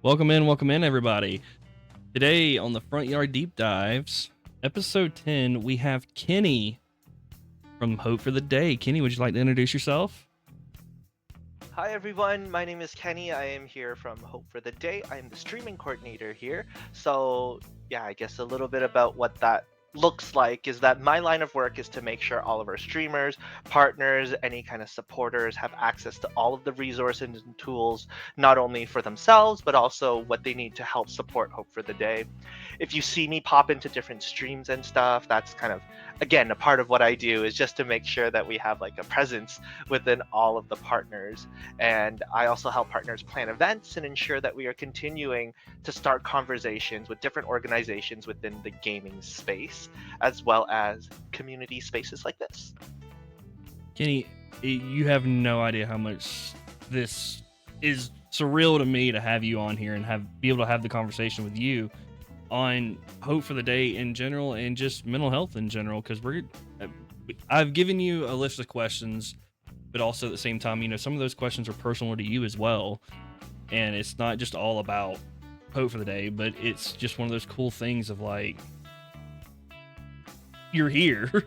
Welcome in, everybody. Today on the Front Yard Deep Dives, episode 10, we have Kenny from Hope for the Day. Kenny, would you like to introduce yourself? Hi everyone, my name is Kenny. I am here from Hope for the Day. I am the streaming coordinator here. So, yeah, I guess a little bit about what that looks like is that my line of work is to make sure all of our streamers, partners, any kind of supporters have access to all of the resources and tools, not only for themselves, but also what they need to help support Hope for the Day. If you see me pop into different streams and stuff, that's kind of, again, a part of what I do is just to make sure that we have like a presence within all of the partners. And I also help partners plan events and ensure that we are continuing to start conversations with different organizations within the gaming space, as well as community spaces like this. Kenny, you have no idea how much this is surreal to me to have you on here and be able to have the conversation with you on Hope for the Day in general and just mental health in general, because I've given you a list of questions, but also at the same time, some of those questions are personal to you as well, and it's not just all about Hope for the Day, but it's just one of those cool things of like, you're here.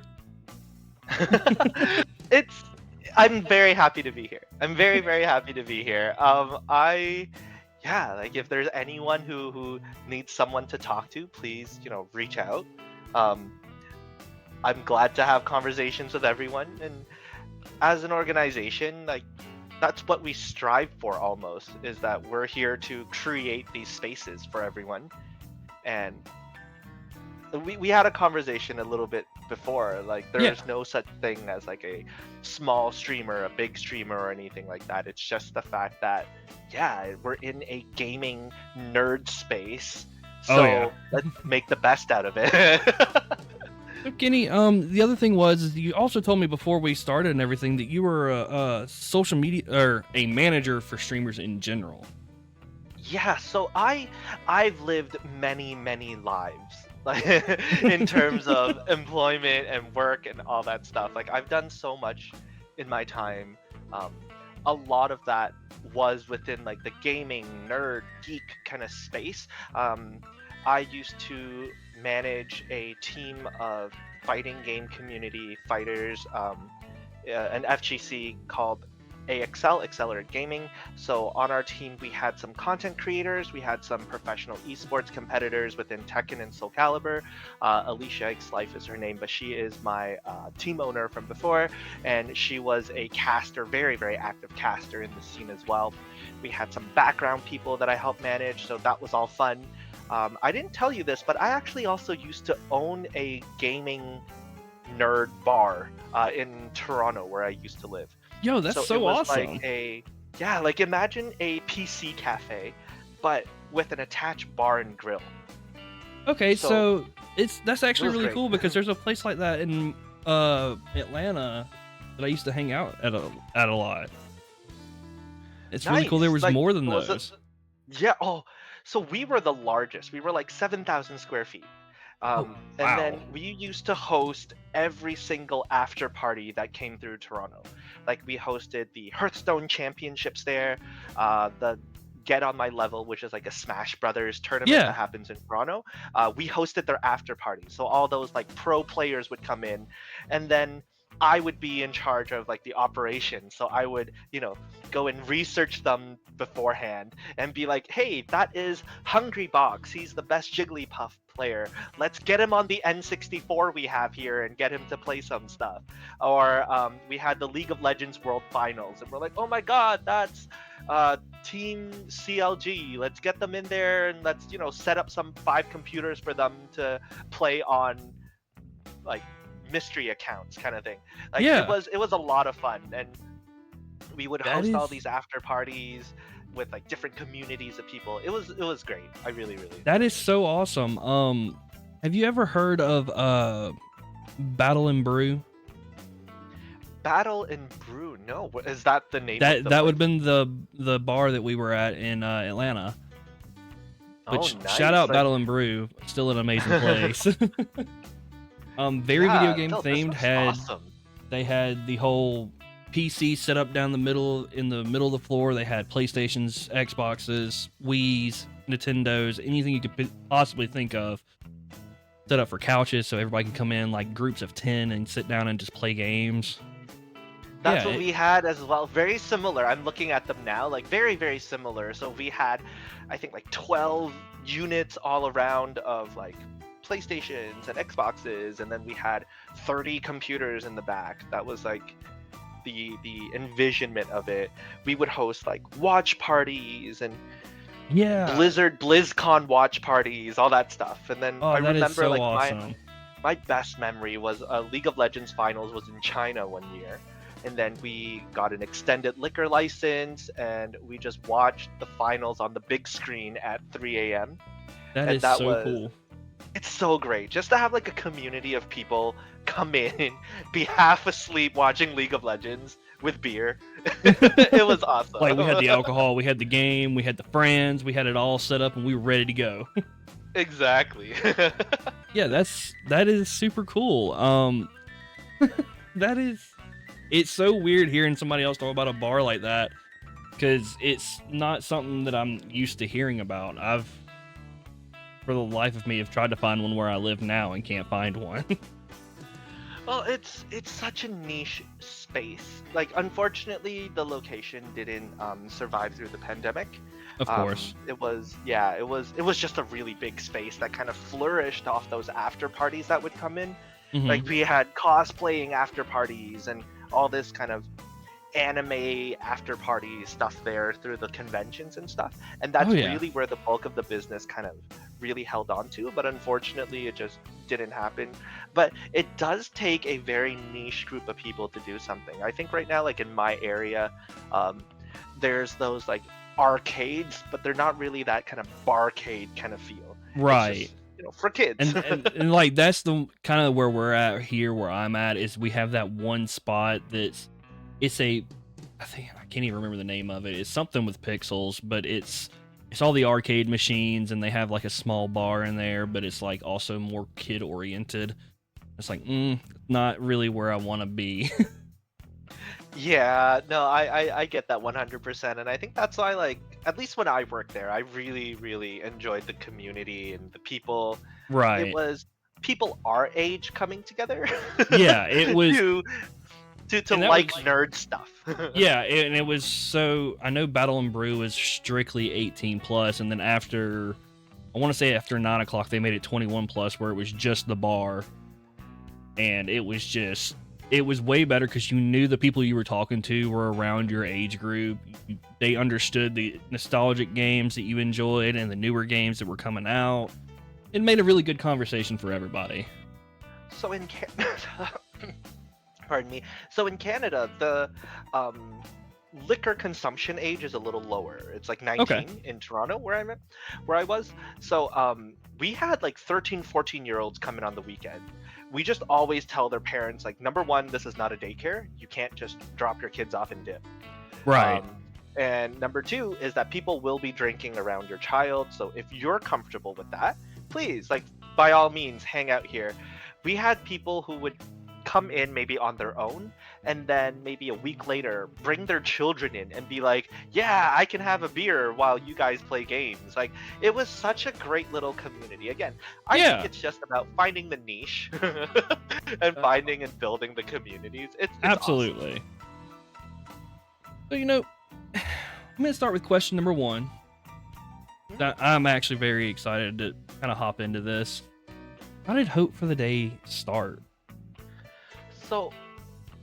I'm very happy to be here. I'm very, very happy to be here. Like if there's anyone who needs someone to talk to, please, reach out. I'm glad to have conversations with everyone, and as an organization, like that's what we strive for almost, is that we're here to create these spaces for everyone. And we had a conversation a little bit before, like there's no such thing as like a small streamer, a big streamer, or anything like that. It's just the fact that we're in a gaming nerd space, so let's make the best out of it. So Kenny, the other thing is you also told me before we started and everything that you were a social media or a manager for streamers in general. Yeah, so I've lived many lives, like in terms of employment and work and all that stuff. Like I've done so much in my time. A lot of that was within like the gaming nerd geek kind of space. I used to manage a team of fighting game community fighters, an FGC called AXL, Accelerate Gaming. So on our team, we had some content creators, we had some professional esports competitors within Tekken and Soul Calibur. Alicia X Life is her name, but she is my team owner from before, and she was a caster, very, very active caster in the scene as well. We had some background people that I helped manage, so that was all fun. I didn't tell you this, but I actually also used to own a gaming nerd bar in Toronto, where I used to live. Yo, that's so awesome. Like imagine a PC cafe, but with an attached bar and grill. Okay, so that's actually really cool, because there's a place like that in Atlanta that I used to hang out at a lot. It's nice. Really cool. There was like, more than those. So we were the largest. We were like 7,000 square feet. Wow. And then we used to host every single after party that came through Toronto. Like we hosted the Hearthstone Championships there, the Get on My Level, which is like a Smash Brothers tournament that happens in Toronto. We hosted their after party. So all those like pro players would come in, and then I would be in charge of like the operation. So I would, go and research them beforehand and be like, hey, that is Hungry Box. He's the best Jigglypuff player. Let's get him on the N64 we have here and get him to play some stuff. Or we had the League of Legends World Finals, and we're like, oh my God, that's Team CLG. Let's get them in there and let's, set up some 5 computers for them to play on, like, mystery accounts kind of thing. Like it was a lot of fun, and we would host all these after parties with like different communities of people. It was great. I really that is so awesome. Have you ever heard of Battle and Brew? Battle and Brew? No. Is that the name? That would have been the bar that we were at in Atlanta. Which nice. Shout out Battle and Brew, still an amazing place. Very video game themed. Awesome. They had the whole PC set up down the middle in the middle of the floor. They had PlayStations, Xboxes, Wii's, Nintendos, anything you could possibly think of set up for couches so everybody can come in like groups of 10 and sit down and just play games. That's Yeah, what we had as well. Very similar. I'm looking at them now, like very, very similar. So we had, I think, like 12 units all around of like PlayStations and Xboxes, and then we had 30 computers in the back. That was like the envisionment of it. We would host like watch parties and yeah. BlizzCon watch parties, all that stuff. And then I Oh, that is remember so like awesome. my best memory was League of Legends finals was in China one year. And then we got an extended liquor license and we just watched the finals on the big screen at 3 a.m. That And is that so was, cool. it's so great just to have like a community of people come in, be half asleep watching League of Legends with beer. It was Like we had awesome. the alcohol, we had the game, we had the friends, we had it all set up and we were ready to go. Exactly. Yeah, that is super cool. That is it's so weird hearing somebody else talk about a bar like that because it's not something that I'm used to hearing about. I've for the life of me have tried to find one where I live now and can't find one. Well, it's such a niche space. Like, unfortunately, the location didn't survive through the pandemic. Of course. It was just a really big space that kind of flourished off those after parties that would come in. Mhm. Like we had cosplaying after parties and all this kind of anime after party stuff there through the conventions and stuff. And that's Oh yeah. really where the bulk of the business kind of really held on to. But unfortunately, it just didn't happen. But it does take a very niche group of people to do something. I think right now, like in my area, um, there's those like arcades, but they're not really that kind of barcade kind of feel. It's Right. just, for kids. And like that's the kind of where we're at here where I'm at is we have that one spot that's it's a I think I can't even remember the name of it. It's something with pixels, but it's all the arcade machines and they have like a small bar in there, but it's like also more kid oriented. It's like not really where I want to be. Yeah, no, I get that 100%. And I think that's why, like, at least when I worked there, I really, really enjoyed the community and the people. It Right. was people our age coming together Yeah, it was to to and that was like nerd stuff. yeah, and it was so I know Battle and Brew was strictly 18 plus, and then after I want to say after 9 o'clock they made it 21 plus, where it was just the bar, and it was way better because you knew the people you were talking to were around your age group. They understood the nostalgic games that you enjoyed and the newer games that were coming out. It made a really good conversation for everybody. So in Canada, pardon me. So in Canada, the um, liquor consumption age is a little lower. It's like Okay. 19 in Toronto, where I was. So we had like 13, 14-year-olds come in on the weekend. We just always tell their parents, like, number one, this is not a daycare. You can't just drop your kids off and dip. Right. Um, and number two is that people will be drinking around your child. So if you're comfortable with that, please, like, by all means, hang out here. We had people who would come in maybe on their own and then maybe a week later bring their children in and be like, yeah, I can have a beer while you guys play games. Like, it was such a great little community. Again, I think Yeah. it's just about finding the niche and finding and building the communities. It's awesome. Absolutely. So, I'm going to start with question number one. I'm actually very excited to kind of hop into this. How did Hope for the Day start? So,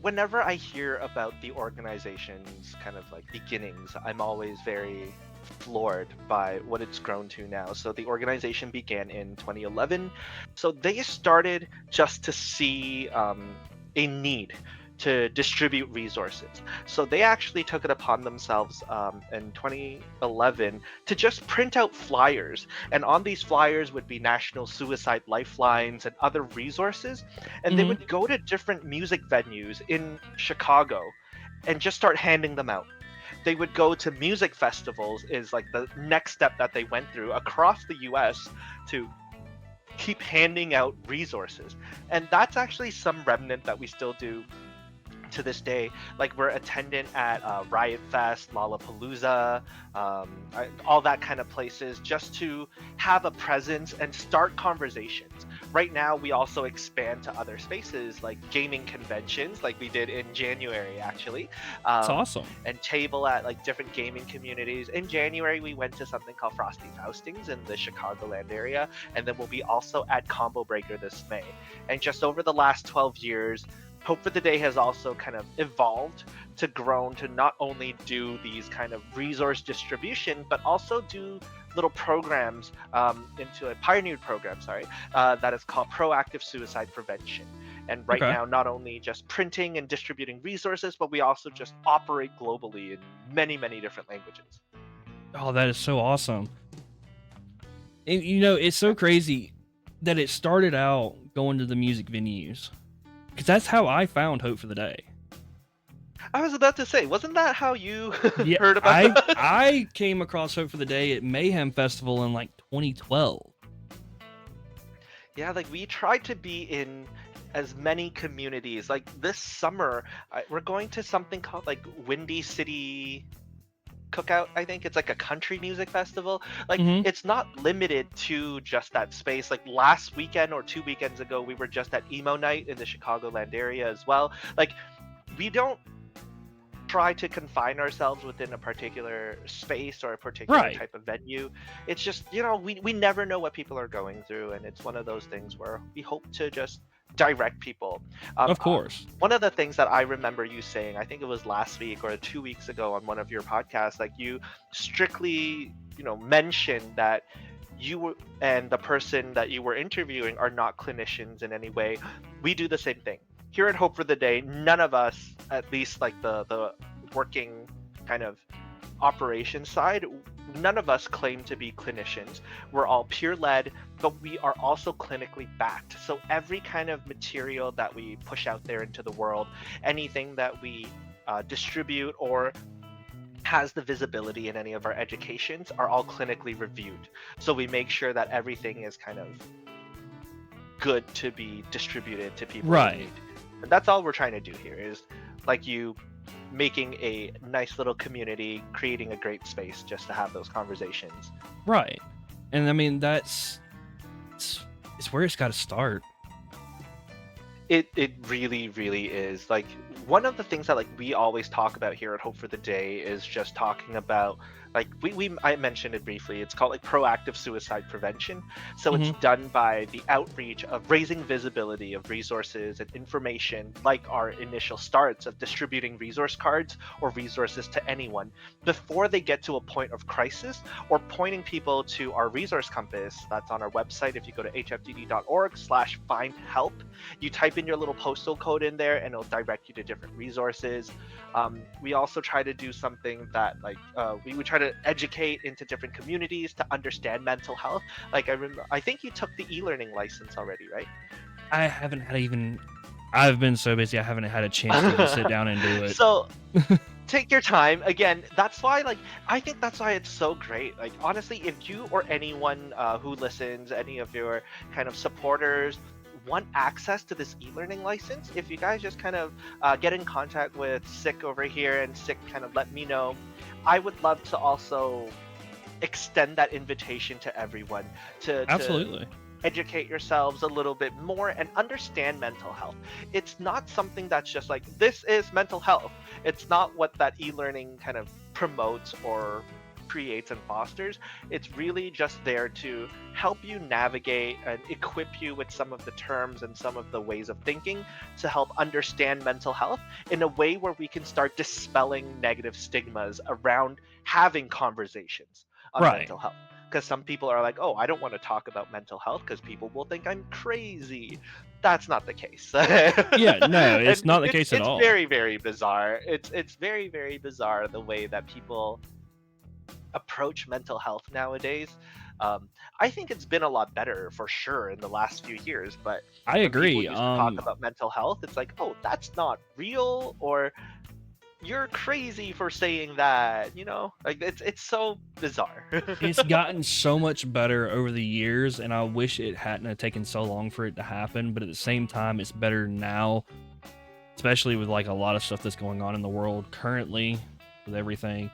whenever I hear about the organization's kind of like beginnings, I'm always very floored by what it's grown to now. So, the organization began in 2011. So, they started just to see a need to distribute resources. So, they actually took it upon themselves in 2011 to just print out flyers. And on these flyers would be National Suicide Lifelines and other resources. And they Mhm. would go to different music venues in Chicago and just start handing them out. They would go to music festivals, is like the next step that they went through across the US to keep handing out resources. And that's actually some remnant that we still do to this day, like we're attendant at Riot Fest, Lollapalooza, all that kind of places, just to have a presence and start conversations. Right now, we also expand to other spaces like gaming conventions, like we did in January actually, It's um, awesome. and table at like different gaming communities. In January, we went to something called Frosty Faustings in the Chicagoland area, and then we'll be also at Combo Breaker this May. And just over the last 12 years, Hope for the Day has also kind of evolved to grown to not only do these kind of resource distribution, but also do little programs into a pioneered program, sorry, that is called Proactive Suicide Prevention. And right Okay. now, not only just printing and distributing resources, but we also just operate globally in many, many different languages. Oh, that is so awesome. And you know, it's so crazy that it started out going to the music venues because that's how I found Hope for the Day. I was about to say, wasn't that how you Yeah, heard about I that? I came across Hope for the Day at Mayhem Festival in like 2012. Yeah, like we try to be in as many communities. Like this summer, we're going to something called like Windy City Cookout. I think it's like a country music festival. Like Hmm. it's not limited to just that space. Like last weekend or 2 weekends ago, we were just at emo night in the Chicagoland area as well. Like we don't try to confine ourselves within a particular space or a particular Right. type of venue. It's just, we never know what people are going through. And it's one of those things where we hope to just direct people. Of course. One of the things that I remember you saying, I think it was last week or 2 weeks ago on one of your podcasts, like you strictly, mentioned that and the person that you were interviewing are not clinicians in any way. We do the same thing here at Hope for the Day. None of us, at least like the working kind of operation side, none of us claim to be clinicians. We're all peer led, but we are also clinically backed. So every kind of material that we push out there into the world, anything that we distribute or has the visibility in any of our educations are all clinically reviewed. So we make sure that everything is kind of good to be distributed to people in Right. need. And that's all we're trying to do here is like you making a nice little community, creating a great space just to have those conversations. Right. And I mean it's, it's where it's got to start. It really, really is. Like one of the things that like we always talk about here at Hope for the Day is just talking about like I mentioned it briefly. It's called like proactive suicide prevention. So it's Hmm. done by the outreach of raising visibility of resources and information, like our initial starts of distributing resource cards or resources to anyone before they get to a point of crisis, or pointing people to our resource compass that's on our website. If you go to hftd.org/find help, you type in your little postal code in there and it'll direct you to different resources. We also try to do something that like we would try to educate into different communities to understand mental health. Like I think you took the e-learning license already, right? I haven't had even I've been so busy I haven't had a chance to even sit down and do it. So take your time. Again, that's why like I think that's why it's so great. Like honestly, if you or anyone who listens, any of your kind of supporters want access to this e-learning license, if you guys just kind of get in contact with Sick over here and Sick kind of let me know, I would love to also extend that invitation to everyone to Absolutely. educate yourselves a little bit more and understand mental health. It's not something that's just like, this is mental health. It's not what that e learning kind of promotes or creates and fosters. It's really just there to help you navigate and equip you with some of the terms and some of the ways of thinking to help understand mental health in a way where we can start dispelling negative stigmas around having conversations on Right. mental health. Because some people are like, oh, I don't want to talk about mental health because people will think I'm crazy. That's not the case. Yeah, no, it's And not the it's case at it's all. very, very bizarre. It's very, very bizarre the way that people approach mental health nowadays. I think it's been a lot better for sure in the last few years, but I when people agree. used to talk about mental health, it's like, oh, that's not real, or you're crazy for saying that, like it's so bizarre. It's gotten so much better over the years, and I wish it hadn't have taken so long for it to happen. But at the same time, it's better now especially with like a lot of stuff that's going on in the world currently with everything.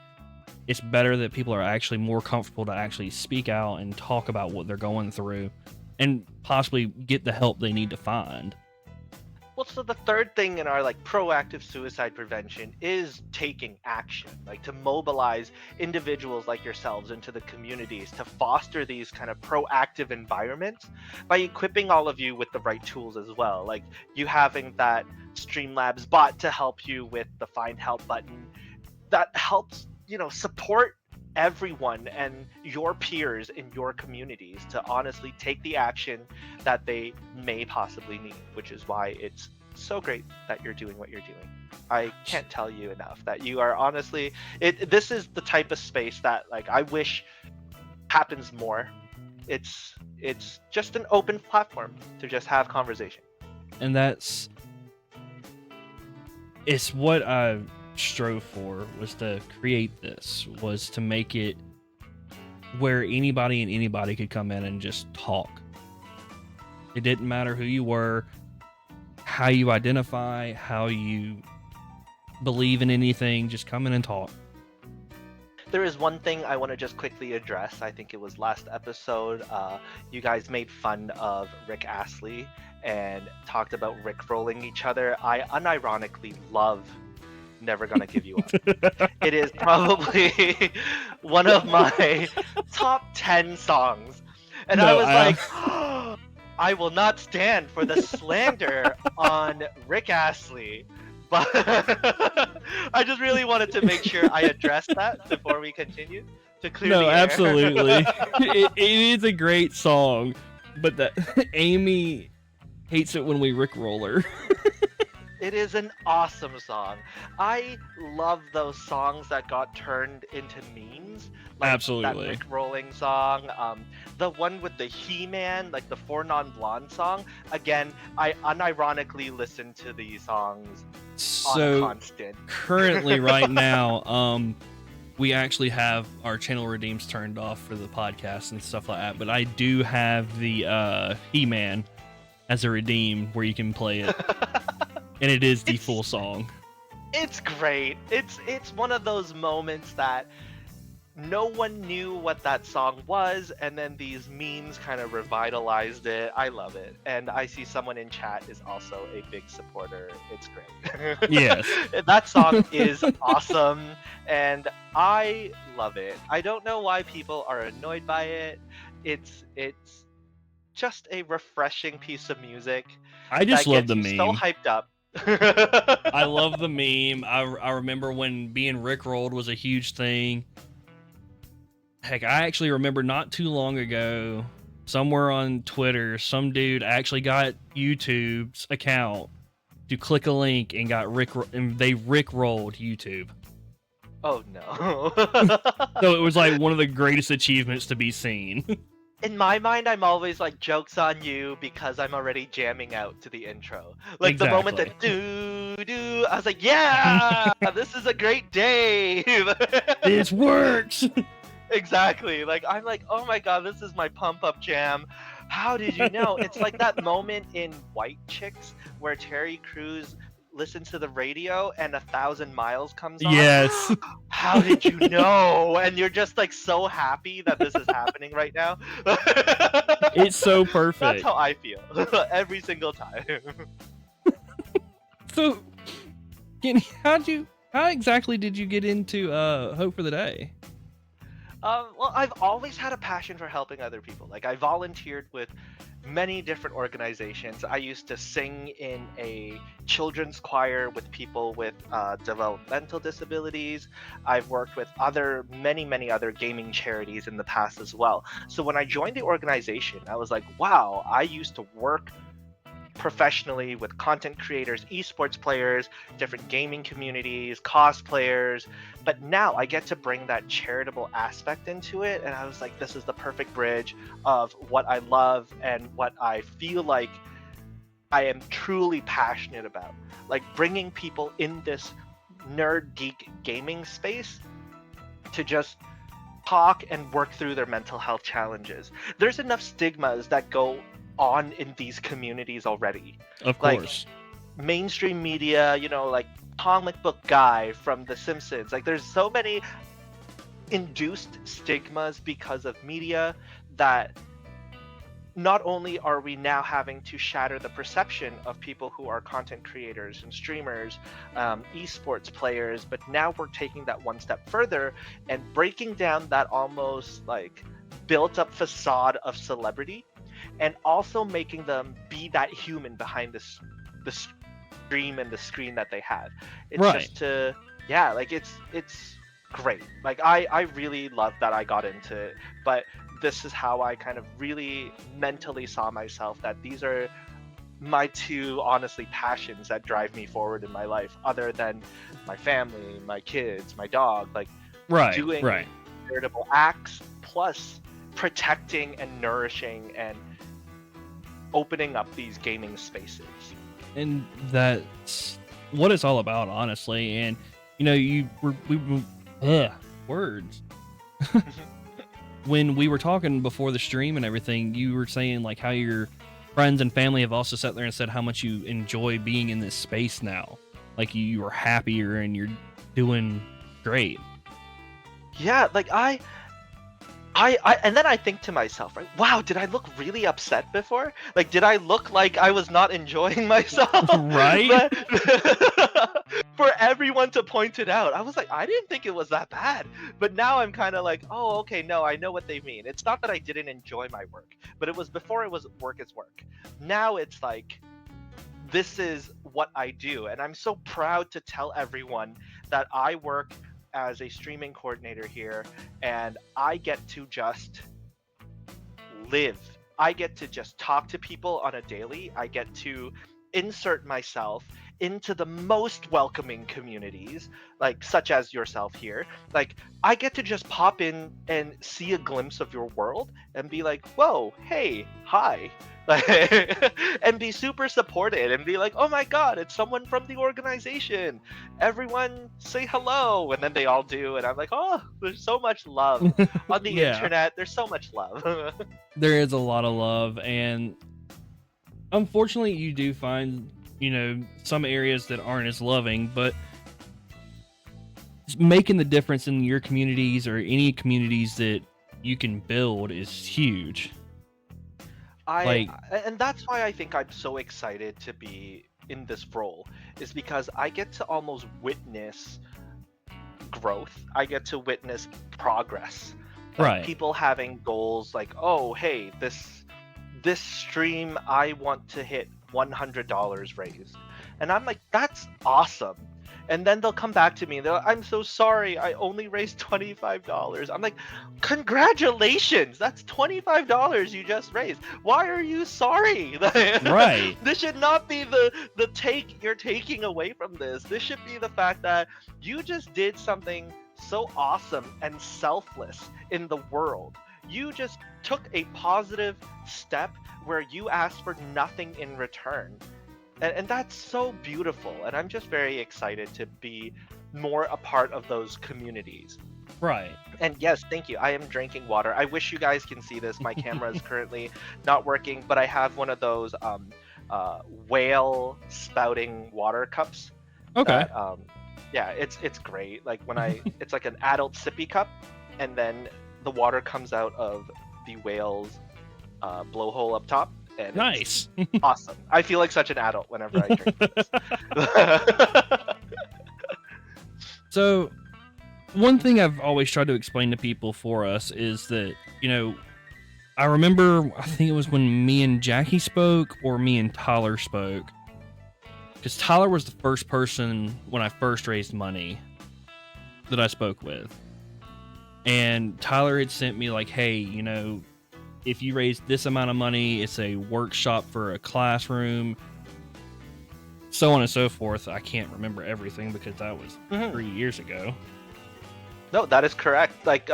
It's better that people are actually more comfortable to actually speak out and talk about what they're going through and possibly get the help they need to find. Well, so the third thing in our like proactive suicide prevention is taking action, like to mobilize individuals like yourselves into the communities to foster these kind of proactive environments by equipping all of you with the right tools as well. Like you having that Streamlabs bot to help you with the find help button that helps, support everyone and your peers in your communities to honestly take the action that they may possibly need, which is why it's so great that you're doing what you're doing. I can't tell you enough that you are honestly this is the type of space that like I wish happens more. It's just an open platform to just have conversation. And it's what I strove for, was to create this, was to make it where anybody could come in and just talk. It didn't matter who you were, how you identify, how you believe in anything, just come in and talk. There is one thing I want to just quickly address. I think it was last episode. You guys made fun of Rick Astley and talked about Rick rolling each other. I unironically love Never Gonna Give You Up. It is probably one of my top 10 songs. And I was like, I will not stand for the slander on Rick Astley. But I just really wanted to make sure I addressed that before we continue to clear the air. Absolutely. it is a great song, but that Amy hates it when we Rickroll her. It is an awesome song. I love those songs that got turned into memes. Like Absolutely. That Rick rolling song. The one with the He-Man, like the Four Non-Blonde song. Again, I unironically listen to these songs on constant. Currently, right now, we actually have our channel redeems turned off for the podcast and stuff like that. But I do have the He-Man as a redeem where you can play it. And it is the full song. It's great. It's one of those moments that no one knew what that song was, and then these memes kind of revitalized it. I love it. And I see someone in chat is also a big supporter. It's great. Yes. That song is awesome, and I love it. I don't know why people are annoyed by it. It's just a refreshing piece of music. I just love the meme. So hyped up. I love the meme. I remember when being Rickrolled was a huge thing. Heck, I actually remember not too long ago, somewhere on Twitter, some dude actually got YouTube's account to click a link and they Rickrolled YouTube. Oh no. So it was like one of the greatest achievements to be seen. In my mind, I'm always like, joke's on you, because I'm already jamming out to the intro. Like Exactly. The moment that do, I was like, yeah, this is a great day. This works. Exactly. Like I'm like, oh my god, this is my pump up jam. How did you know? It's like that moment in White Chicks where Terry Crews listens to the radio and 1,000 Miles comes on. Yes. How did you know? And you're just like so happy that this is happening right now. It's so perfect. That's how I feel every single time. So, Kenny, how exactly did you get into Hope for the Day? Well, I've always had a passion for helping other people. Like I volunteered with many different organizations. I used to sing in a children's choir with people with developmental disabilities. I've worked with many other gaming charities in the past as well. So when I joined the organization, I was like, wow, I used to work professionally with content creators, esports players, different gaming communities, cosplayers, but now I get to bring that charitable aspect into it, and I was like, this is the perfect bridge of what I love and what I feel like I am truly passionate about, like bringing people in this nerd geek gaming space to just talk and work through their mental health challenges. There's enough stigmas that go on in these communities already. Of course. mainstream media, like comic book guy from The Simpsons. Like there's so many induced stigmas because of media that not only are we now having to shatter the perception of people who are content creators and streamers, esports players, but now we're taking that one step further and breaking down that almost like built up facade of celebrity and also making them be that human behind the stream and the screen that they have. It's Right. just to yeah, like it's great. Like I really love that I got into it, but this is how I kind of really mentally saw myself that these are my two honestly passions that drive me forward in my life other than my family, my kids, my dog, like Right. doing Right. charitable acts plus protecting and nourishing and opening up these gaming spaces. And that's what it's all about, honestly. And you were words. When we were talking before the stream and everything, you were saying like how your friends and family have also sat there and said how much you enjoy being in this space now. Like you are happier and you're doing great. Yeah, like and then I think to myself, right? Wow, did I look really upset before? Like, did I look like I was not enjoying myself? Right? But for everyone to point it out, I was like, I didn't think it was that bad. But now I'm kind of like, oh, okay, no, I know what they mean. It's not that I didn't enjoy my work, but it was before it was work is work. Now it's like, this is what I do. And I'm so proud to tell everyone that I work as a streaming coordinator here and I get to just live. I get to just talk to people on a daily. I get to insert myself into the most welcoming communities, like such as yourself here. Like I get to just pop in and see a glimpse of your world and be like, "Whoa, hey, hi." And be super supported and be like, "Oh my god, it's someone from the organization. Everyone say hello." And then they all do and I'm like, "Oh, there's so much love on the Yeah. internet. There's so much love." There is a lot of love, and unfortunately you do find, some areas that aren't as loving, but making the difference in your communities or any communities that you can build is huge. I Like, and that's why I think I'm so excited to be in this role is because I get to almost witness growth. I get to witness progress. Like right. people having goals like, "Oh, hey, this stream I want to hit $100 raised." And I'm like, "That's awesome." And then they'll come back to me and they're like, "I'm so sorry. I only raised $25." I'm like, "Congratulations. That's $25 you just raised. Why are you sorry?" Right. This should not be the take you're taking away from this. This should be the fact that you just did something so awesome and selfless in the world. You just took a positive step where you asked for nothing in return. And that's so beautiful. And I'm just very excited to be more a part of those communities. Right. And yes, thank you. I am drinking water. I wish you guys can see this. My camera is currently not working, but I have one of those whale spouting water cups. Okay. That yeah, it's great. Like when it's like an adult sippy cup, and then the water comes out of the whale's blowhole up top, and it's Nice. awesome. I feel like such an adult whenever I drink this. So, one thing I've always tried to explain to people for us is that, I remember, I think it was when me and Jackie spoke or me and Tyler spoke. Because Tyler was the first person when I first raised money that I spoke with. And Tyler had sent me, like, hey, if you raise this amount of money, it's a workshop for a classroom, so on and so forth. I can't remember everything because that was 3 years ago. No, that is correct. Like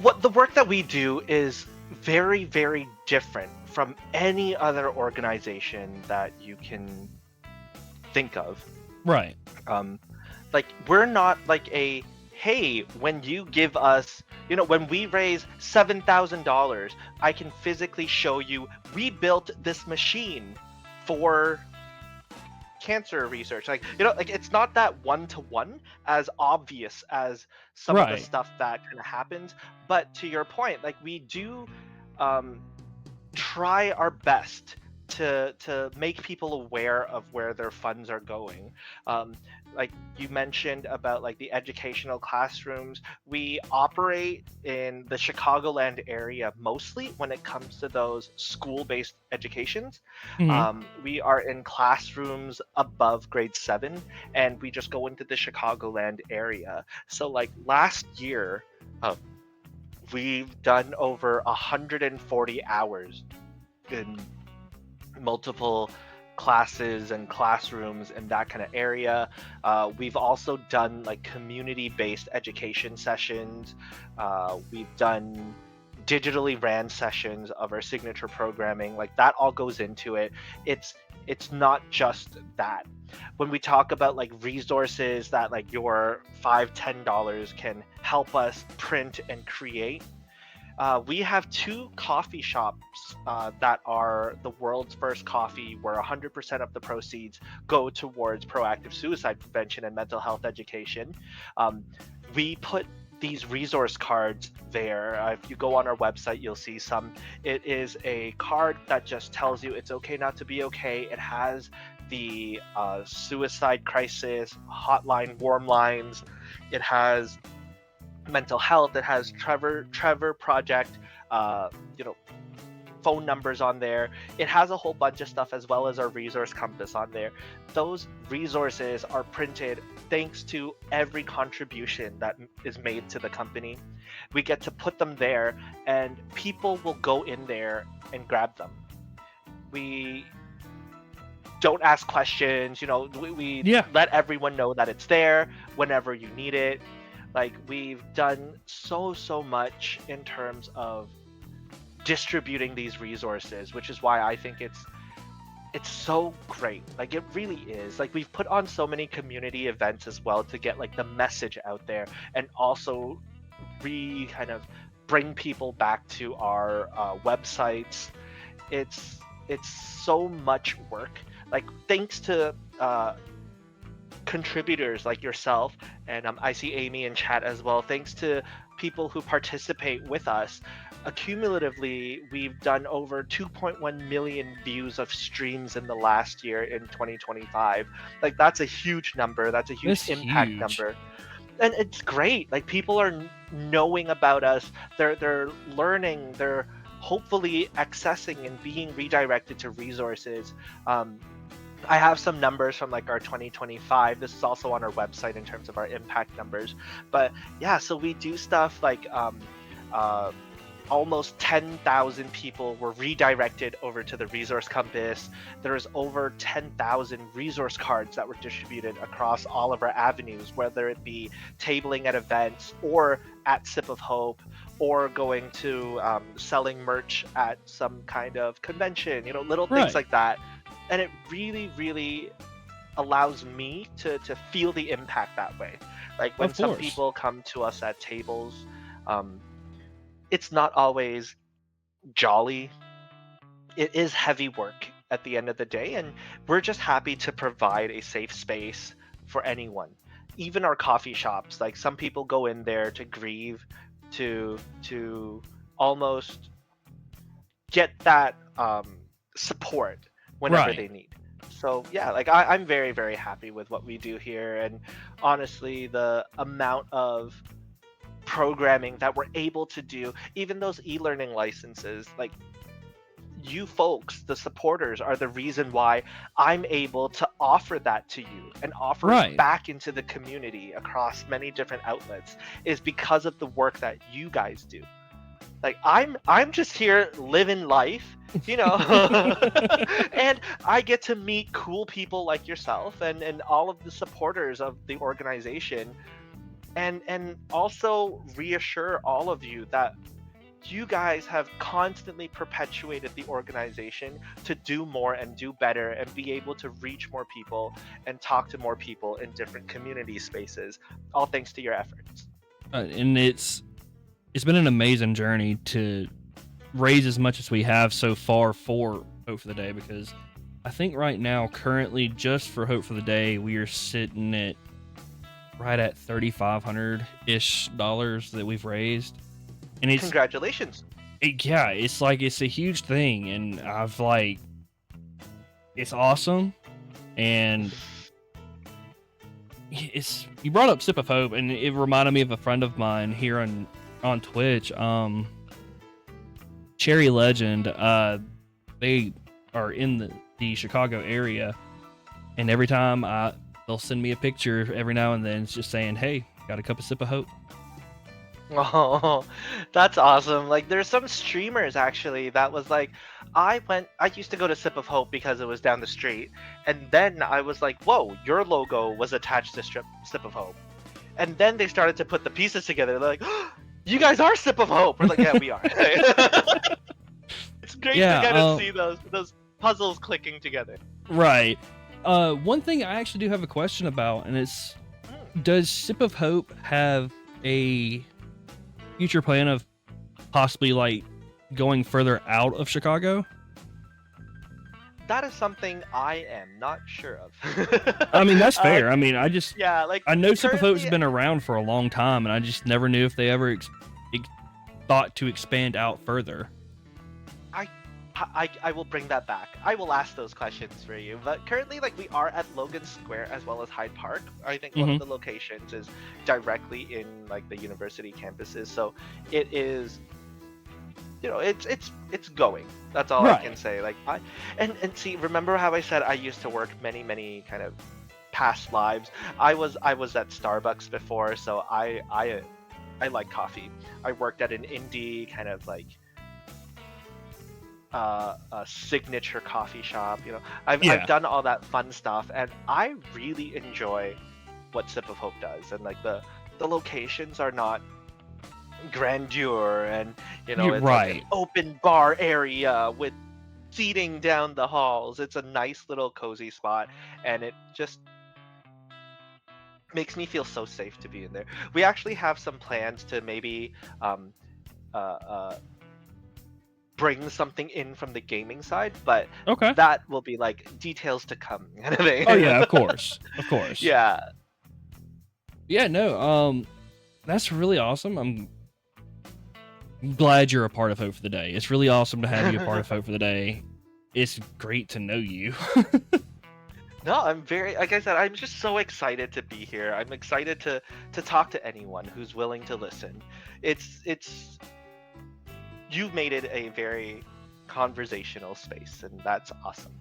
what the work that we do is very, very different from any other organization that you can think of. Right. Like we're not like a hey, when you give us, when we raise $7,000, I can physically show you we built this machine for cancer research. Like, like it's not that one to one as obvious as some of the Right. stuff that kind of happens. But to your point, like we do um, try our best to make people aware of where their funds are going. Um, like you mentioned about like the educational classrooms, we operate in the Chicagoland area mostly when it comes to those school-based educations. Hmm. We are in classrooms above grade 7, and we just go into the Chicagoland area. So like last year, uh, we've done over 140 hours in multiple classes and classrooms in that kind of area. We've also done like community-based education sessions. We've done digitally ran sessions of our signature programming. Like that all goes into it. It's not just that. When we talk about like resources that like your $5-10 can help us print and create, we have 2 coffee shops that are the world's first coffee, where 100% of the proceeds go towards proactive suicide prevention and mental health education. Um, we put these resource cards there. If you go on our website, you'll see some. It is a card that just tells you it's okay not to be okay. It has the suicide crisis hotline, warm lines. It has mental health. It has Trevor Project, uh, you know, phone numbers on there. It has a whole bunch of stuff as well as our resource compass on there. Those resources are printed thanks to every contribution that is made to the company. We get to put them there, and people will go in there and grab them. We don't ask questions. We Yeah. let everyone know that it's there whenever you need it. Like we've done so much in terms of distributing these resources, which is why I think it's so great. Like it really is. Like we've put on so many community events as well to get like the message out there, and also kind of bring people back to our websites. It's so much work. Like thanks to contributors like yourself, and I see Amy in chat as well. Thanks to people who participate with us, accumulatively, we've done over 2.1 million views of streams in the last year in 2025. Like that's a huge number. That's a huge That's impact huge. number, and it's great. Like people are knowing about us. They're learning. They're hopefully accessing and being redirected to resources. I have some numbers from like our 2025. This is also on our website in terms of our impact numbers. But yeah, so we do stuff like uh, almost 10,000 people were redirected over to the resource compass. There's over 10,000 resource cards that were distributed across all of our avenues, whether it be tabling at events or at Sip of Hope, or going to selling merch at some kind of convention, little things Right. like that. And it really allows me to feel the impact that way. Like when Of some course. people come to us at tables, um, it's not always jolly. It is heavy work at the end of the day, and we're just happy to provide a safe space for anyone. Even our coffee shops, like some people go in there to grieve, to almost get that support whenever Right. they need. So yeah, like I'm very happy with what we do here, and honestly, the amount of programming that we're able to do, even those e-learning licenses, like you folks, the supporters, are the reason why I'm able to offer that to you and offer it Right. back into the community across many different outlets, is because of the work that you guys do. Like I'm just here living life, and I get to meet cool people like yourself and all of the supporters of the organization, and also reassure all of you that you guys have constantly perpetuated the organization to do more and do better and be able to reach more people and talk to more people in different community spaces, all thanks to your efforts. And it's been an amazing journey to raise as much as we have so far for Hope for the Day, because I think right now, currently, just for Hope for the Day, we are sitting at right at $3,500-ish that we've raised, and Congratulations. yeah, it's like it's a huge thing, and I've like it's awesome, and it's you brought up Sip of Hope, and it reminded me of a friend of mine here on Twitch, Cherry Legend. They are in the Chicago area, and every time they'll send me a picture every now and then, it's just saying, "Hey, got a cup of Sip of Hope." Oh, that's awesome. Like there's some streamers actually that was like I used to go to Sip of Hope because it was down the street. And then I was like, "Whoa, your logo was attached to Sip of Hope." And then they started to put the pieces together. They're like, oh, "You guys are Sip of Hope." We're like, "Yeah, we are." It's great to Yeah, kind of see those puzzles clicking together. right. One thing I actually do have a question about, and it's, Mm. does Sip of Hope have a future plan of possibly like going further out of Chicago? That is something I am not sure of. I mean, that's Like, fair. I mean, yeah, like I know Sip of Hope's currently been around for a long time, and I just never knew if they ever thought to expand out further. I will bring that back. I will ask those questions for you. But currently, like we are at Logan Square as well as Hyde Park. I think one of the locations is directly in like the university campuses, so it is. You know, it's going. That's all I can Right. say. Like and see, remember how I said I used to work many kind of past lives. I was at Starbucks before, so I like coffee. I worked at an indie kind of like a signature coffee shop. You know, I've Yeah. done all that fun stuff, and I really enjoy what Sip of Hope does. And like the locations are not grandeur, and you know You're it's like an right. open bar area with seating down the halls. It's a nice little cozy spot, and it just makes me feel so safe to be in there. We actually have some plans to maybe um, uh, bring something in from the gaming side, but Okay. that will be like details to come kind of thing. Oh yeah, of course. Of course. Yeah. Yeah, no. That's really awesome. I'm glad you're a part of Hope for the Day. It's really awesome to have you a part of Hope for the Day. It's great to know you. No, I'm very, like I said, I'm just so excited to be here. I'm excited to talk to anyone who's willing to listen. It's you've made it a very conversational space, and that's awesome.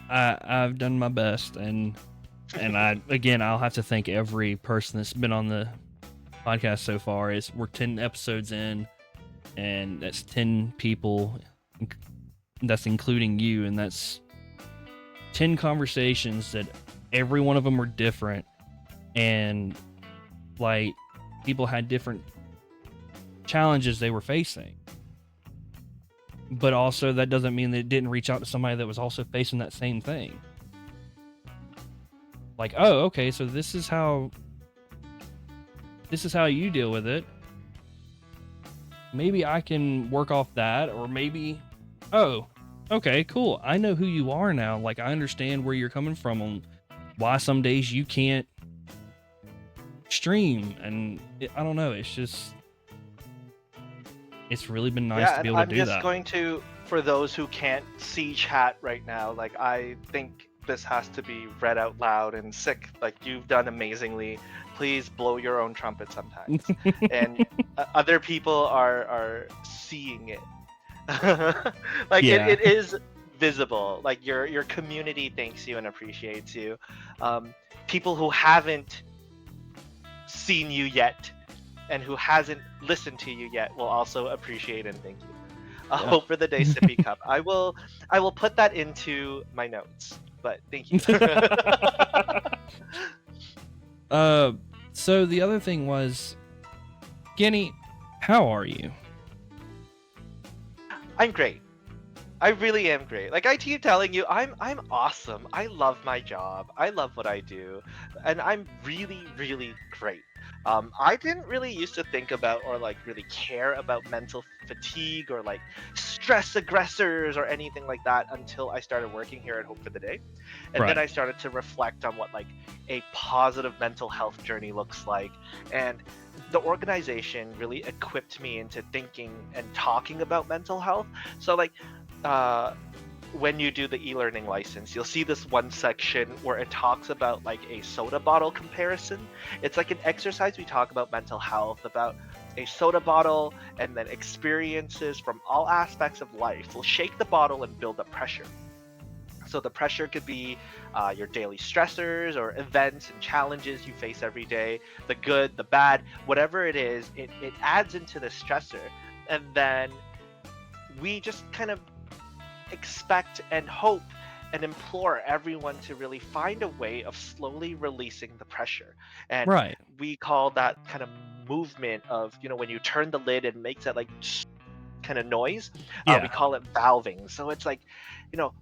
I've done my best, and I'll have to thank every person that's been on the podcast so far. We're 10 episodes in, and that's 10 people. That's including you, and that's 10 conversations that every one of them were different, and like people had different challenges they were facing. But also, that doesn't mean that it didn't reach out to somebody that was also facing that same thing. Like, oh, okay, so this is how you deal with it. Maybe I can work off that, or maybe, oh, okay, cool. I know who you are now. Like, I understand where you're coming from on why some days you can't stream, and I don't know. It's really been nice Yeah, to be and able I'm to do just that. going to, for those who can't see chat right now, like I think this has to be read out loud and sick. Like you've done amazingly. Please blow your own trumpet sometimes. And other people are seeing it. Like Yeah. it is visible. Like your community thanks you and appreciates you. People who haven't seen you yet and who hasn't listened to you yet will also appreciate and thank you. Yeah. Hope for the day sippy cup. I will put that into my notes. But thank you. So the other thing was, Guinea, how are you? I'm great. I really am great. Like I keep telling you, I'm awesome. I love my job. I love what I do, and I'm really great. I didn't really used to think about or like really care about mental fatigue or like stress aggressors or anything like that until I started working here at Hope for the Day. And then Right. I started to reflect on what like a positive mental health journey looks like. And the organization really equipped me into thinking and talking about mental health. So like uh when you do the e-learning license, you'll see this one section where it talks about like a soda bottle comparison. It's like an exercise. We talk about mental health, about a soda bottle, and then experiences from all aspects of life will shake the bottle and build up pressure. So the pressure could be your daily stressors or events and challenges you face every day, the good, the bad, whatever it is, it adds into the stressor. And then we just kind of expect and hope and implore everyone to really find a way of slowly releasing the pressure. And Right. we call that kind of movement of, when you turn the lid and makes that like kind of noise, we Yeah. call it valving. So it's like, you know,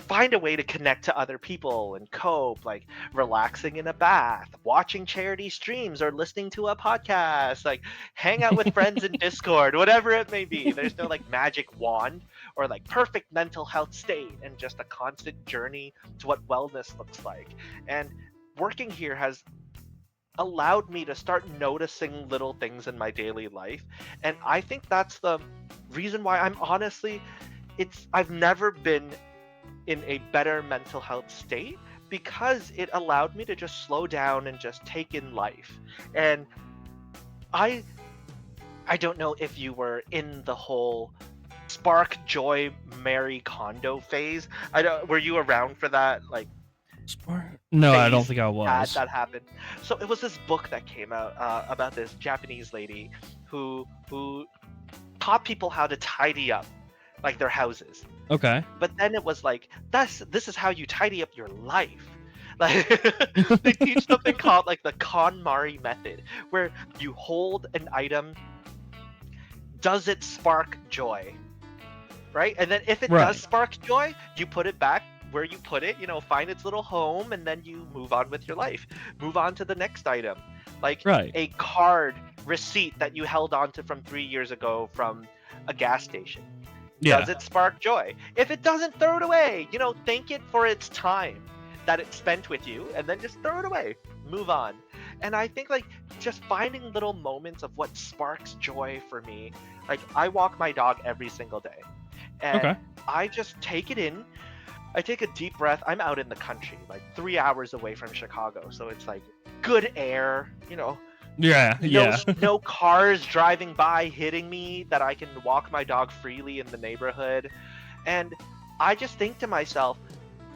find a way to connect to other people and cope, like relaxing in a bath, watching charity streams, or listening to a podcast, like hang out with friends in Discord, whatever it may be. There's no like magic wand or like perfect mental health state, and just a constant journey to what wellness looks like. And working here has allowed me to start noticing little things in my daily life. And I think that's the reason why I'm honestly, I've never been in a better mental health state, because it allowed me to just slow down and just take in life. And I I don't know if you were in the whole spark joy Mary Kondo phase. I don't Were you around for that like No, I don't phase think I had was. that happened? So it was this book that came out about this Japanese lady who taught people how to tidy up like their houses. Okay. But then it was like, this is how you tidy up your life. Like they teach something called like the KonMari method, where you hold an item, does it spark joy? Right? And then if it does Right. spark joy, you put it back where you put it, find its little home, and then you move on with your life. Move on to the next item. Like Right. a card receipt that you held onto from 3 years ago from a gas station. Does Yeah. it spark joy? If it doesn't, throw it away. Thank it for its time that it spent with you, and then just throw it away. Move on. And I think like just finding little moments of what sparks joy for me. Like I walk my dog every single day, and Okay. I just take it in. I take a deep breath. I'm out in the country, like 3 hours away from Chicago, so it's like good air. Yeah. No Yeah. no cars driving by hitting me, that I can walk my dog freely in the neighborhood. And I just think to myself,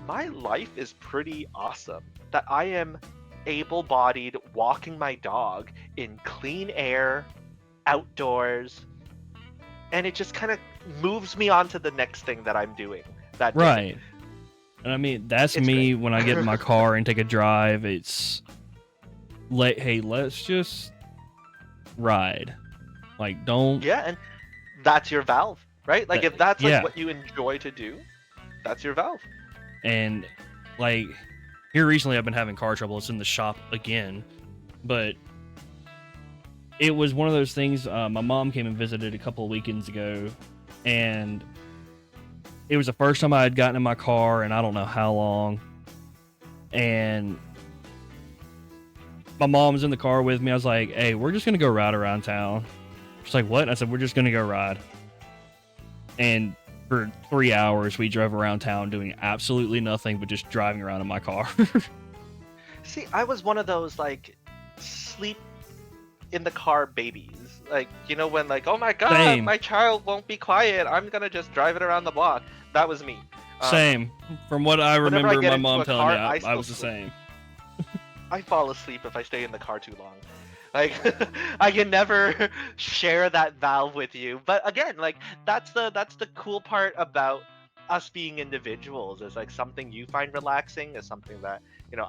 my life is pretty awesome, that I am able-bodied walking my dog in clean air outdoors, and it just kind of moves me on to the next thing that I'm doing that day. Right. And I mean, that's It's great. me when I get in my car and take a drive. It's hey, let's just ride. Like, don't. Yeah, and that's your valve, right? Like That, if that's like yeah. what you enjoy to do, that's your valve. And like here recently, I've been having car trouble. It's in the shop again, but it was one of those things. My mom came and visited a couple of weekends ago, and it was the first time I had gotten in my car in I don't know how long. And my mom was in the car with me. I was like, "Hey, we're just gonna go ride around town." She's like, "What?" And I said, "We're just gonna go ride." And for 3 hours, we drove around town doing absolutely nothing but just driving around in my car. See, I was one of those like sleep in the car babies. Like, when like, oh my god, Same, my child won't be quiet. I'm gonna just drive it around the block. That was me. Um, same. From what I Whenever I remember, get my into mom a telling me, car, I, I I still was the sleep. same. I fall asleep if I stay in the car too long. Like I can never share that valve with you. But again, like that's the cool part about us being individuals, is like something you find relaxing is something that,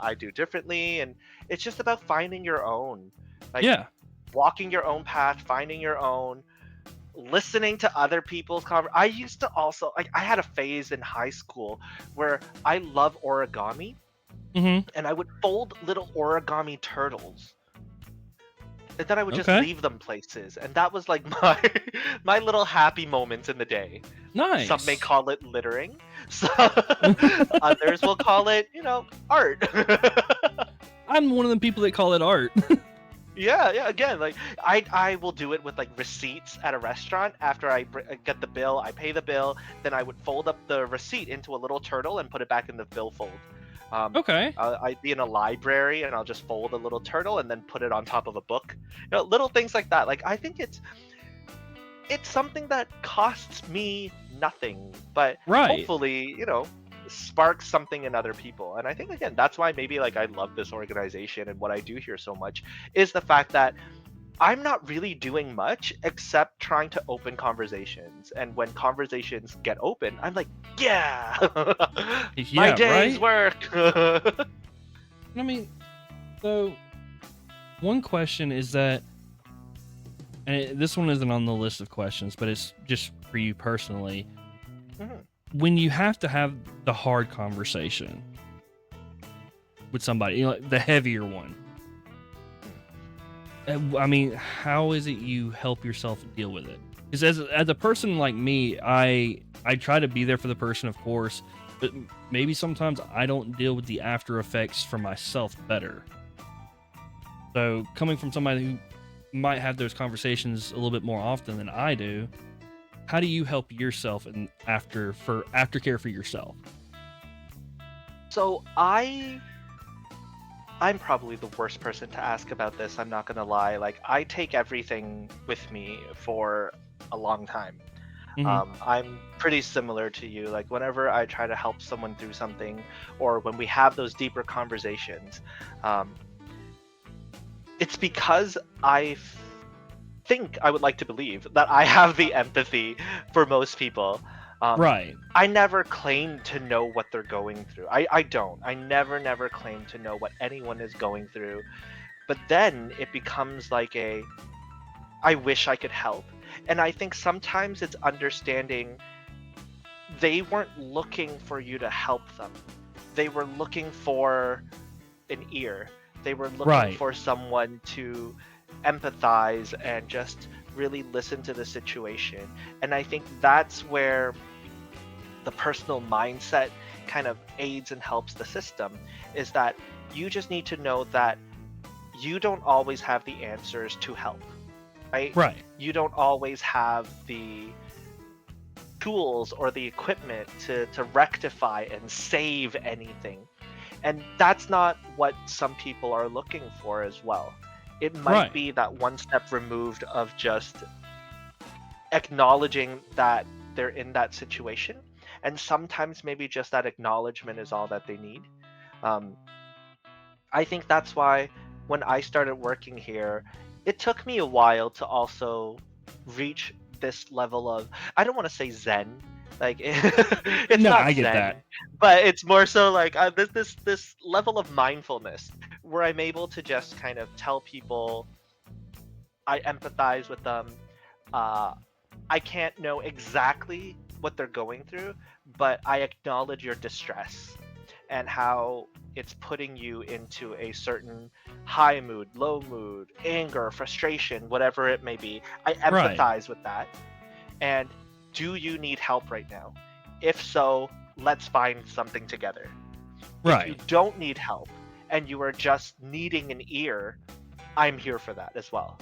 I do differently, and it's just about finding your own. Like Yeah, walking your own path, finding your own, listening to other people's I used to also like I had a phase in high school where I love origami, hmm, and I would fold little origami turtles and then I would just Okay. leave them places, and that was like my my little happy moments in the day. Some may Nice. call it littering, so others will call it, art. I'm one of the people that call it art. Yeah, yeah. Again, like I will do it with like receipts at a restaurant. After get the bill, I pay the bill. Then I would fold up the receipt into a little turtle and put it back in the bill fold. Okay. I'd be in a library and I'll just fold a little turtle and then put it on top of a book. Little things like that. Like I think it's something that costs me nothing, but Right. hopefully, sparks something in other people. And I think again, that's why maybe like I love this organization and what I do here so much is the fact that I'm not really doing much except trying to open conversations. And when conversations get open, I'm like, yeah, my Yeah, day's right? work. I mean, so one question is that, and this one isn't on the list of questions, but it's just for you personally. Mhm. When you have to have the hard conversation with somebody, like the heavier one, I mean, how is it you help yourself deal with it? Because as a person like me, I try to be there for the person, of course, but maybe sometimes I don't deal with the after effects for myself better. So coming from somebody who might have those conversations a little bit more often than I do, how do you help yourself in aftercare for yourself? So I'm probably the worst person to ask about this. I'm not gonna lie. Like I take everything with me for a long time. Hmm. I'm pretty similar to you. Like whenever I try to help someone through something, or when we have those deeper conversations, um, it's because think I would like to believe that I have the empathy for most people. Um, Right. I never claim to know what they're going through. I don't. I never claim to know what anyone is going through. But then it becomes like I wish I could help. And I think sometimes it's understanding they weren't looking for you to help them. They were looking for an ear. They were looking Right. for someone to empathize and just really listen to the situation. And I think that's where the personal mindset kind of aids and helps the system is that you just need to know that you don't always have the answers to help, right? Right. You don't always have the tools or the equipment to rectify and save anything. And that's not what some people are looking for as well. It might Right. be that one step removed of just acknowledging that they're in that situation. And sometimes maybe just that acknowledgement is all that they need. Um, I think that's why when I started working here, it took me a while to also reach this level of, I don't want to say zen, like it's No, not I get that. zen, but it's more so like this level of mindfulness where I'm able to just kind of tell people I empathize with them. Uh, I can't know exactly what they're going through, but I acknowledge your distress and how it's putting you into a certain high mood, low mood, anger, frustration, whatever it may be. I Right. empathize with that. And do you need help right now? If so, let's find something together. If you Right. don't need help and you are just needing an ear, I'm here for that as well.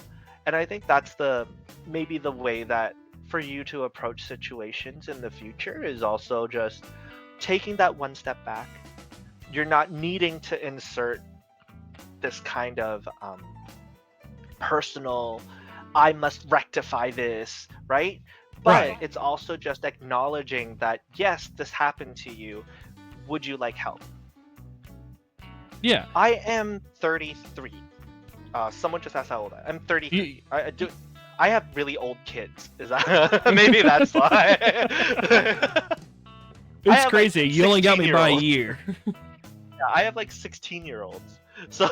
And I think that's the maybe the way that for you to approach situations in the future is also just taking that one step back. You're not needing to insert this kind of personal, I must rectify this, right? But Right. it's also just acknowledging that, yes, this happened to you. Would you like help? Yeah. I am 33. Someone just asked how old I am. I'm 33. You, I do. I have really old kids. Is that maybe that's why? I it's have like crazy. You only got 16 me year by a olds. year. Yeah, I have like 16-year-olds. So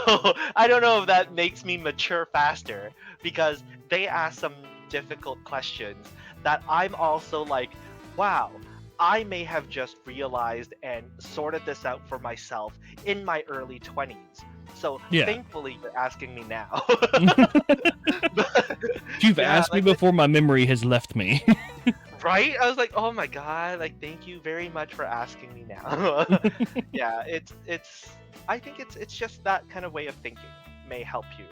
I don't know if that makes me mature faster because they ask some difficult questions that I'm also like, wow, I may have just realized and sorted this out for myself in my early 20s. So Yeah. thankfully, you're asking me now. You've Yeah, asked me like before my memory has left me. right? I was like, oh my god, like thank you very much for asking me now. Yeah, it's I think it's just that kind of way of thinking may help you.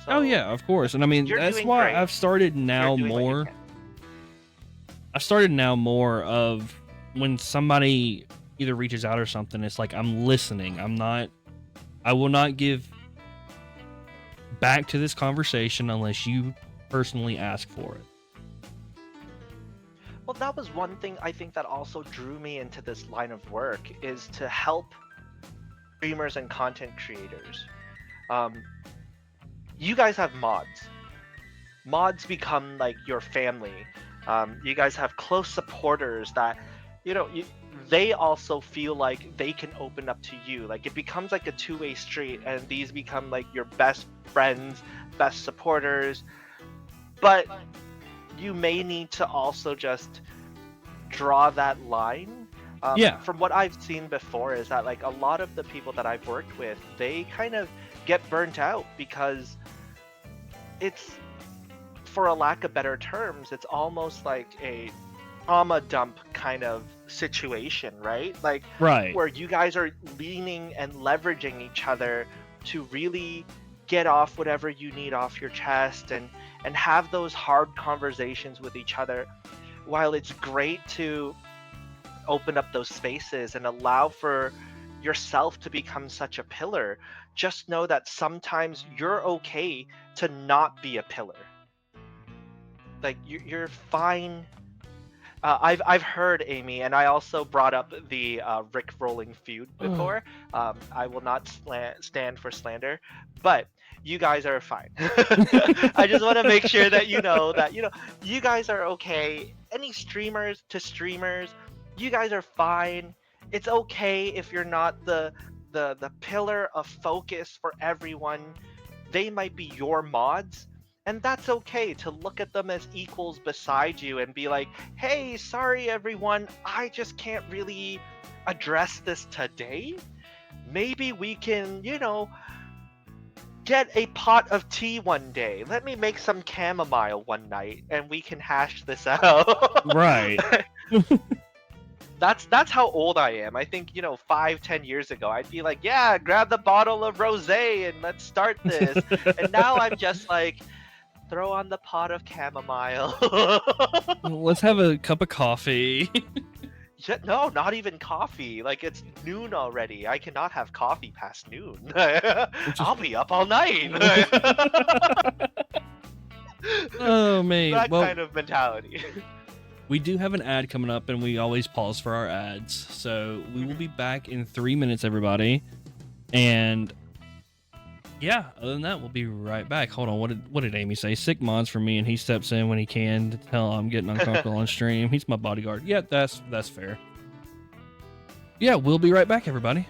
Oh So yeah, of course. And I mean, you're that's doing why great. I've started You're now doing what you more. can. I started now more of when somebody either reaches out or something, it's like I'm listening. I will not give back to this conversation unless you personally ask for it. Well, that was one thing I think that also drew me into this line of work is to help streamers and content creators. Um, you guys have mods. Mods become like your family. You guys have close supporters that, you know, they also feel like they can open up to you. Like it becomes like a two-way street, and these become like your best friends, best supporters. But you may need to also just draw that line. Yeah. From what I've seen before, is that like a lot of the people that I've worked with, they kind of get burnt out because it's, for a lack of better terms, it's almost like a trauma dump kind of situation, right? Like Right. where you guys are leaning and leveraging each other to really get off whatever you need off your chest and have those hard conversations with each other. While it's great to open up those spaces and allow for yourself to become such a pillar, just know that sometimes you're okay to not be a pillar. Like you're fine. I've heard Amy, and I also brought up the Rick rolling feud Ugh. before. I will not stand for slander, but you guys are fine. I just want to make sure that you guys are okay. Any streamers to streamers, you guys are fine. It's okay if you're not the pillar of focus for everyone. They might be your mods, and that's okay to look at them as equals beside you and be like, hey, sorry everyone, I just can't really address this today. Maybe we can, get a pot of tea one day. Let me make some chamomile one night and we can hash this out. Right. That's how old I am. I think, 5-10 years ago, I'd be like, yeah, grab the bottle of rosé and let's start this. And now I'm just like, throw on the pot of chamomile. Let's have a cup of coffee. No, not even coffee. Like it's noon already. I cannot have coffee past noon. I'll be up all night. Oh man. That Well, kind of mentality. we do have an ad coming up, and we always pause for our ads. So we will be back in 3 minutes, everybody. And yeah, other than that, we'll be right back. Hold on, what did Amy say? Sick mods for me, and he steps in when he can to tell I'm getting uncomfortable on stream. He's my bodyguard. Yeah, that's fair. Yeah, we'll be right back, everybody.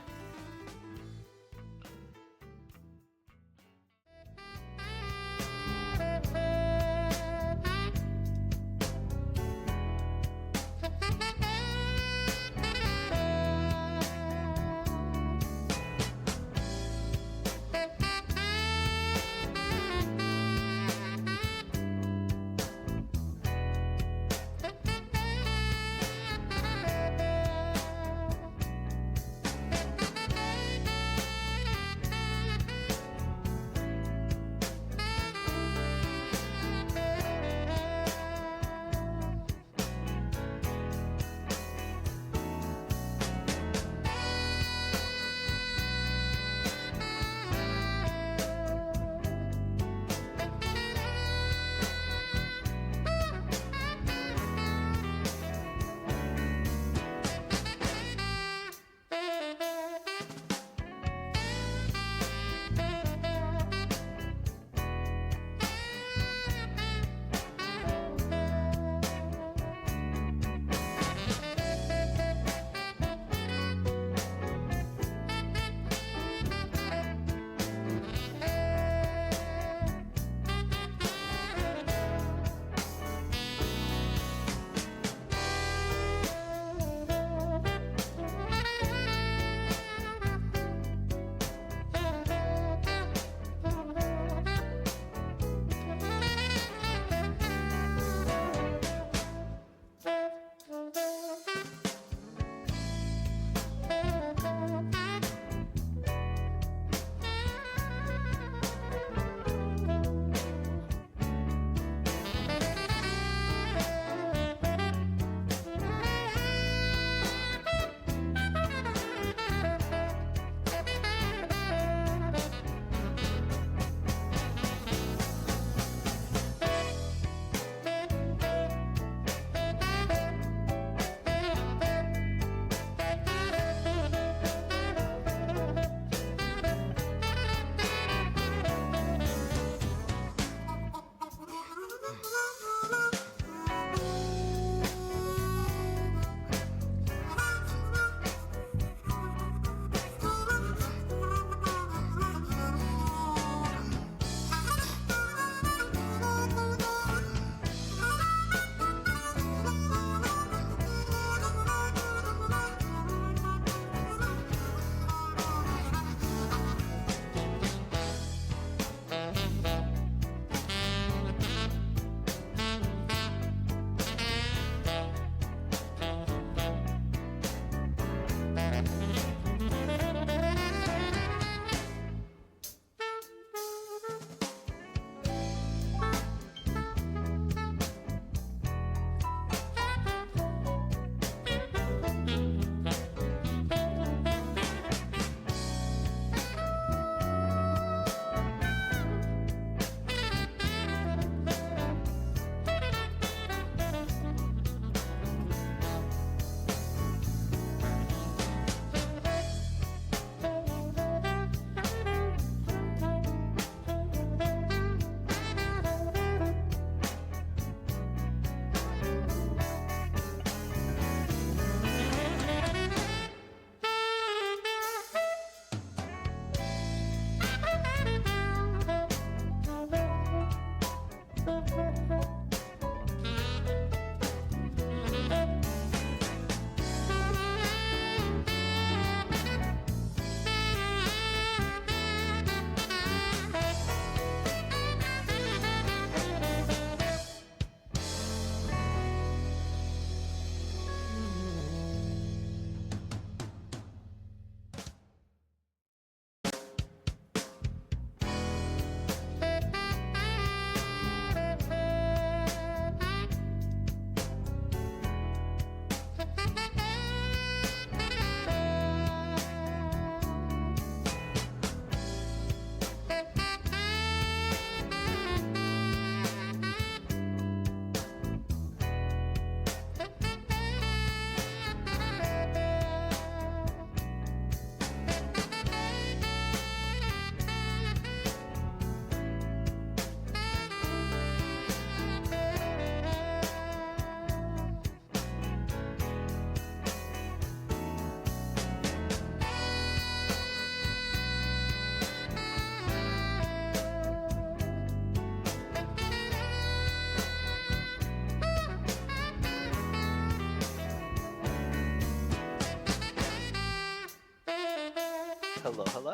Hello, hello.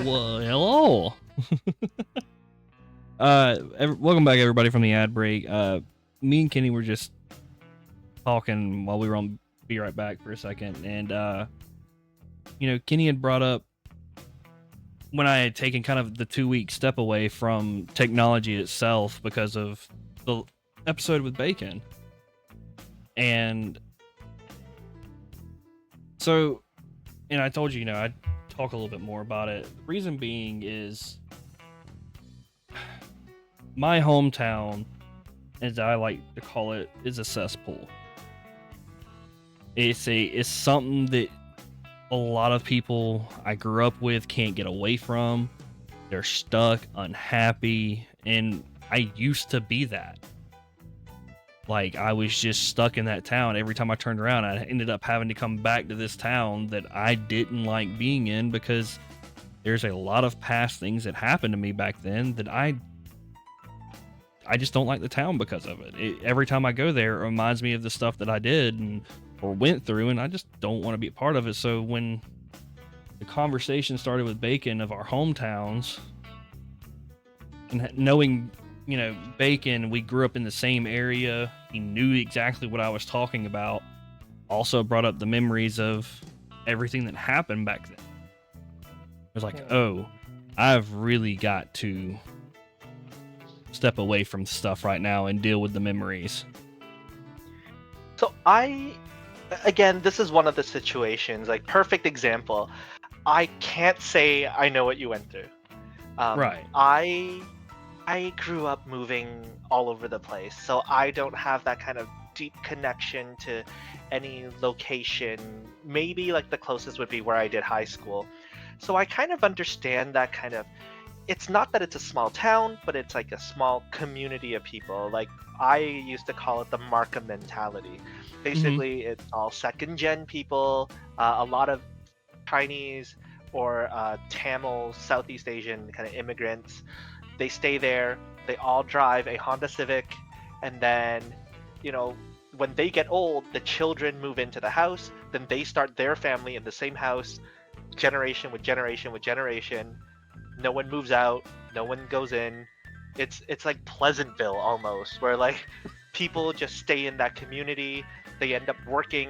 Well, hello. Welcome back, everybody, from the ad break. Me and Kenny were just talking while we were on Be Right Back for a second, and Kenny had brought up when I had taken kind of the 2-week step away from technology itself because of the episode with Bacon, and so, and I told you, I'd talk a little bit more about it. The reason being is my hometown, as I like to call it, is a cesspool. It's something that a lot of people I grew up with can't get away from. They're stuck, unhappy, and I used to be that. Like, I was just stuck in that town. Every time I turned around, I ended up having to come back to this town that I didn't like being in because there's a lot of past things that happened to me back then that I just don't like the town because of it. Every time I go there, it reminds me of the stuff that I did or went through, and I just don't want to be a part of it. So when the conversation started with Bacon of our hometowns, and knowing, Bacon, we grew up in the same area, he knew exactly what I was talking about, also brought up the memories of everything that happened back then. I was like, oh, I've really got to step away from stuff right now and deal with the memories. So again, this is one of the situations, like, perfect example. I can't say I know what you went through. Right. I grew up moving all over the place, so I don't have that kind of deep connection to any location. Maybe like the closest would be where I did high school. So I kind of understand that kind of, it's not that it's a small town, but it's like a small community of people. Like, I used to call it the Markham mentality. Basically, It's all second gen people, a lot of Chinese or Tamil, Southeast Asian kind of immigrants. They stay there. They all drive a Honda Civic, and then, when they get old, the children move into the house. Then they start their family in the same house, generation with generation with generation. No one moves out. No one goes in. It's like Pleasantville almost, where like people just stay in that community. They end up working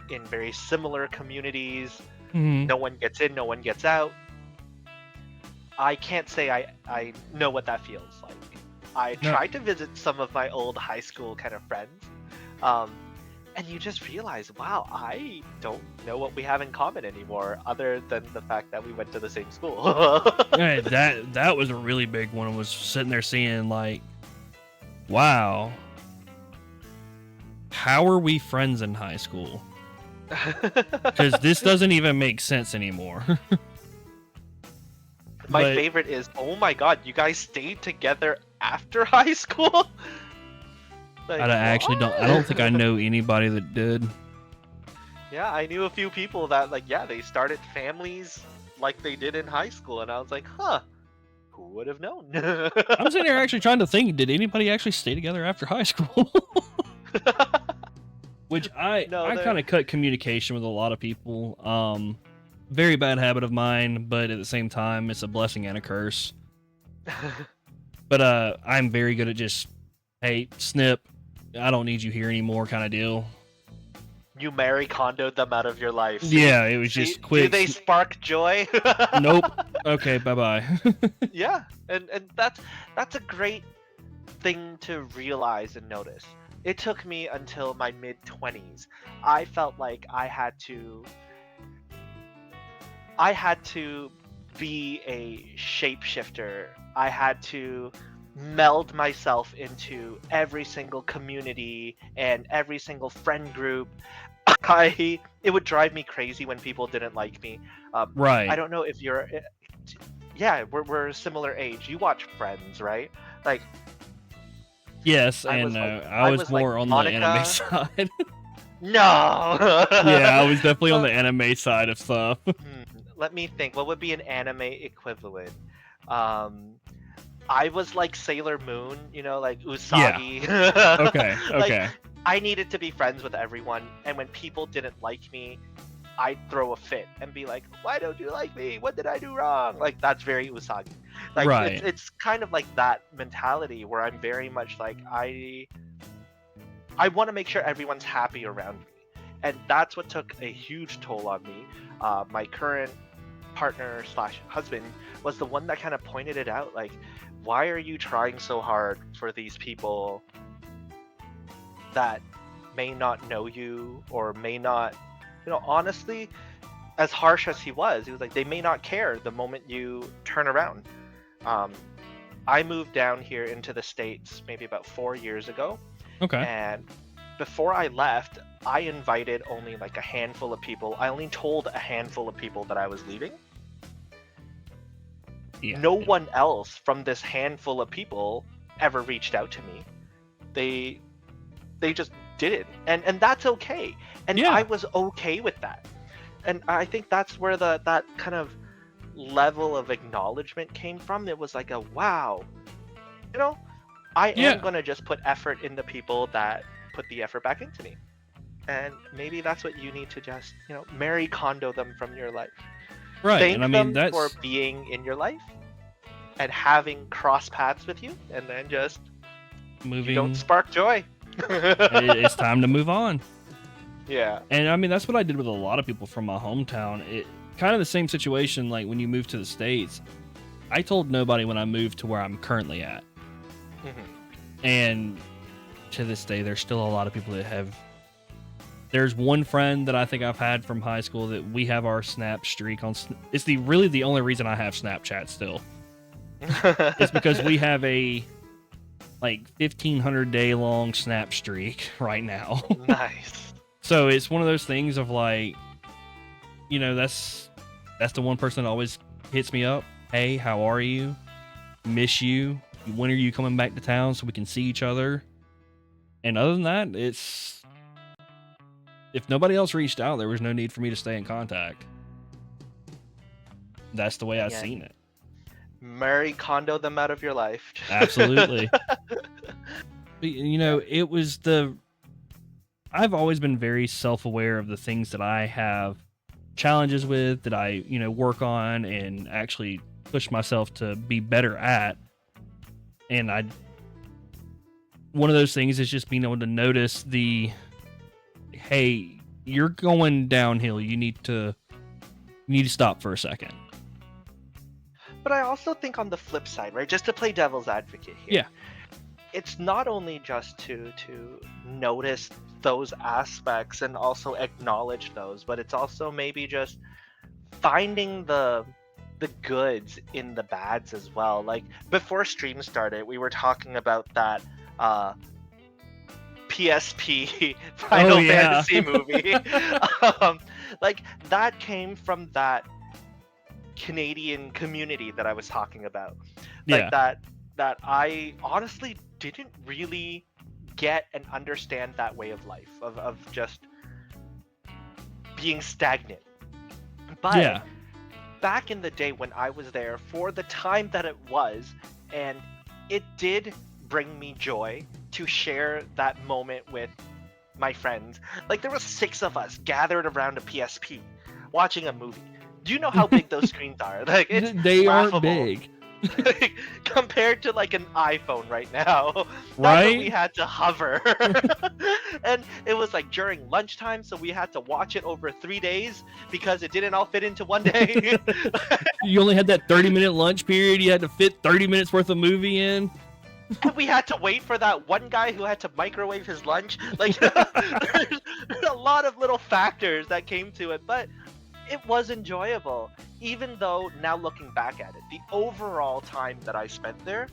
in very similar communities. No one gets in, no one gets out. I can't say I know what that feels like. I tried to visit some of my old high school kind of friends, and you just realize, wow, I don't know what we have in common anymore, other than the fact that we went to the same school. Yeah, that was a really big one. I was sitting there seeing, like, wow, how are we friends in high school? Because this doesn't even make sense anymore. My favorite is, oh my god, you guys stayed together after high school? Like, I don't think I know anybody that did. Yeah, I knew a few people that, like, yeah, they started families like they did in high school, and I was like, huh, who would have known? I'm sitting here actually trying to think, did anybody actually stay together after high school? Which I kind of cut communication with a lot of people. Very bad habit of mine, but at the same time, it's a blessing and a curse. But I'm very good at just, hey, snip, I don't need you here anymore kind of deal. You Mary Kondo'd them out of your life. Yeah, it was just quick. Do they spark joy? Nope. Okay, bye-bye. Yeah, and that's a great thing to realize and notice. It took me until my mid-20s. I felt like I had to be a shapeshifter. I had to meld myself into every single community and every single friend group. It would drive me crazy when people didn't like me. Right. I don't know if you're. Yeah, we're a similar age. You watch Friends, right? Like. Yes, I was more on the anime side. No. Yeah, I was definitely on the anime side of stuff. Let me think. What would be an anime equivalent? I was like Sailor Moon, like Usagi. Yeah. Okay. Like, I needed to be friends with everyone, and when people didn't like me, I'd throw a fit and be like, "Why don't you like me? What did I do wrong?" Like that's very Usagi. Like Right. it's kind of like that mentality where I'm very much like I want to make sure everyone's happy around me, and that's what took a huge toll on me. My current partner slash husband was the one that kind of pointed it out. Like, why are you trying so hard for these people that may not know you or may not, honestly, as harsh as he was like, they may not care the moment you turn around. Um, I moved down here into the States maybe about 4 years ago, Okay. and before I left, I invited only like a handful of people. I only told a handful of people that I was leaving. Yeah. No one else from this handful of people ever reached out to me. They just didn't, and that's okay. And I Yeah. was okay with that. And I think that's where that kind of level of acknowledgement came from. It was like a wow, you know, I am Yeah. gonna just put effort into people that put the effort back into me. And maybe that's what you need to just, Mary Kondo them from your life. Right. And I Thank mean, them for that's being in your life and having cross paths with you, and then just you don't moving. spark joy. It's time to move on. Yeah. And I mean, that's what I did with a lot of people from my hometown. It kind of the same situation like when you move to the States. I told nobody when I moved to where I'm currently at. Mhm. And to this day, there's still a lot of people that have. There's one friend that I think I've had from high school that we have our Snap streak on. It's really the only reason I have Snapchat still. It's because we have a like 1,500 day long Snap streak right now. Nice. So it's one of those things of like, that's the one person that always hits me up. Hey, how are you? Miss you. When are you coming back to town so we can see each other? And other than that, it's if nobody else reached out, there was no need for me to stay in contact. That's the way I've Yeah. seen it. Mary Kondo them out of your life. Absolutely. But, it was I've always been very self-aware of the things that I have challenges with, that I, work on and actually push myself to be better at. And one of those things is just being able to notice hey, you're going downhill. You need to stop for a second. But I also think on the flip side, right? Just to play devil's advocate here. Yeah. It's not only just to notice those aspects and also acknowledge those, but it's also maybe just finding the goods in the bads as well. Like before stream started, we were talking about that PSP Final Fantasy movie. Like that came from that Canadian community that I was talking about. Like that I honestly didn't really get and understand that way of life of just being stagnant. But back in the day when I was there, for the time that it was, and it did bring me joy to share that moment with my friends. Like there were 6 of us gathered around a PSP watching a movie. Do you know how big those screens are? Like they laughable. aren't big. Compared to like an iPhone right now. That's Right? what we had to hover. And it was like during lunchtime, so we had to watch it over 3 days because it didn't all fit into one day. You only had that 30-minute lunch period. You had to fit 30 minutes worth of movie in. And we had to wait for that one guy who had to microwave his lunch. Like there's a lot of little factors that came to it, but it was enjoyable. Even though now looking back at it, the overall time that I spent there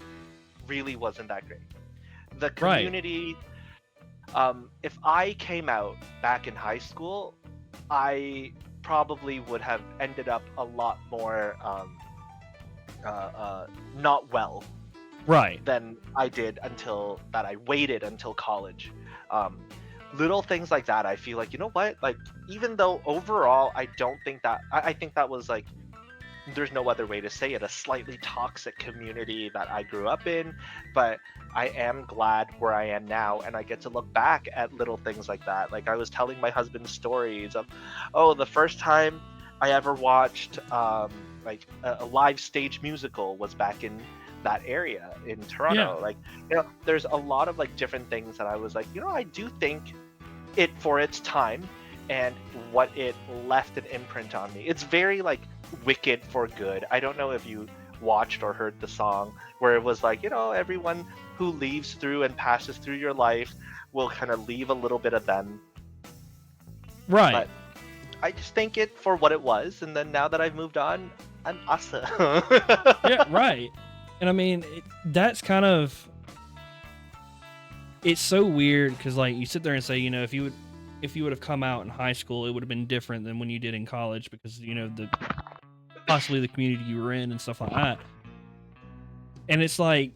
really wasn't that great. The community, if I came out back in high school, I probably would have ended up a lot more not well than I did until that I waited until college. Little things like that, I feel like, you know what, like even though overall I don't think that I think that was like there's no other way to say it, a slightly toxic community that I grew up in, but I am glad where I am now, and I get to look back at little things like that. Like I was telling my husband stories of, oh, the first time I ever watched like a live stage musical was back in that area in Yeah. Toronto. Like, there's a lot of like different things that I was like, I do think it for its time and what it left an imprint on me. It's very like Wicked for Good. I don't know if you watched or heard the song where it was like, everyone who leaves through and passes through your life will kind of leave a little bit of them. Right. But I just thank it for what it was, and then now that I've moved on, I'm awesome. Yeah, right. And I mean, that's kind of, it's so weird because like you sit there and say, if you would have come out in high school, it would have been different than when you did in college because the possibly the community you were in and stuff like that. And it's like,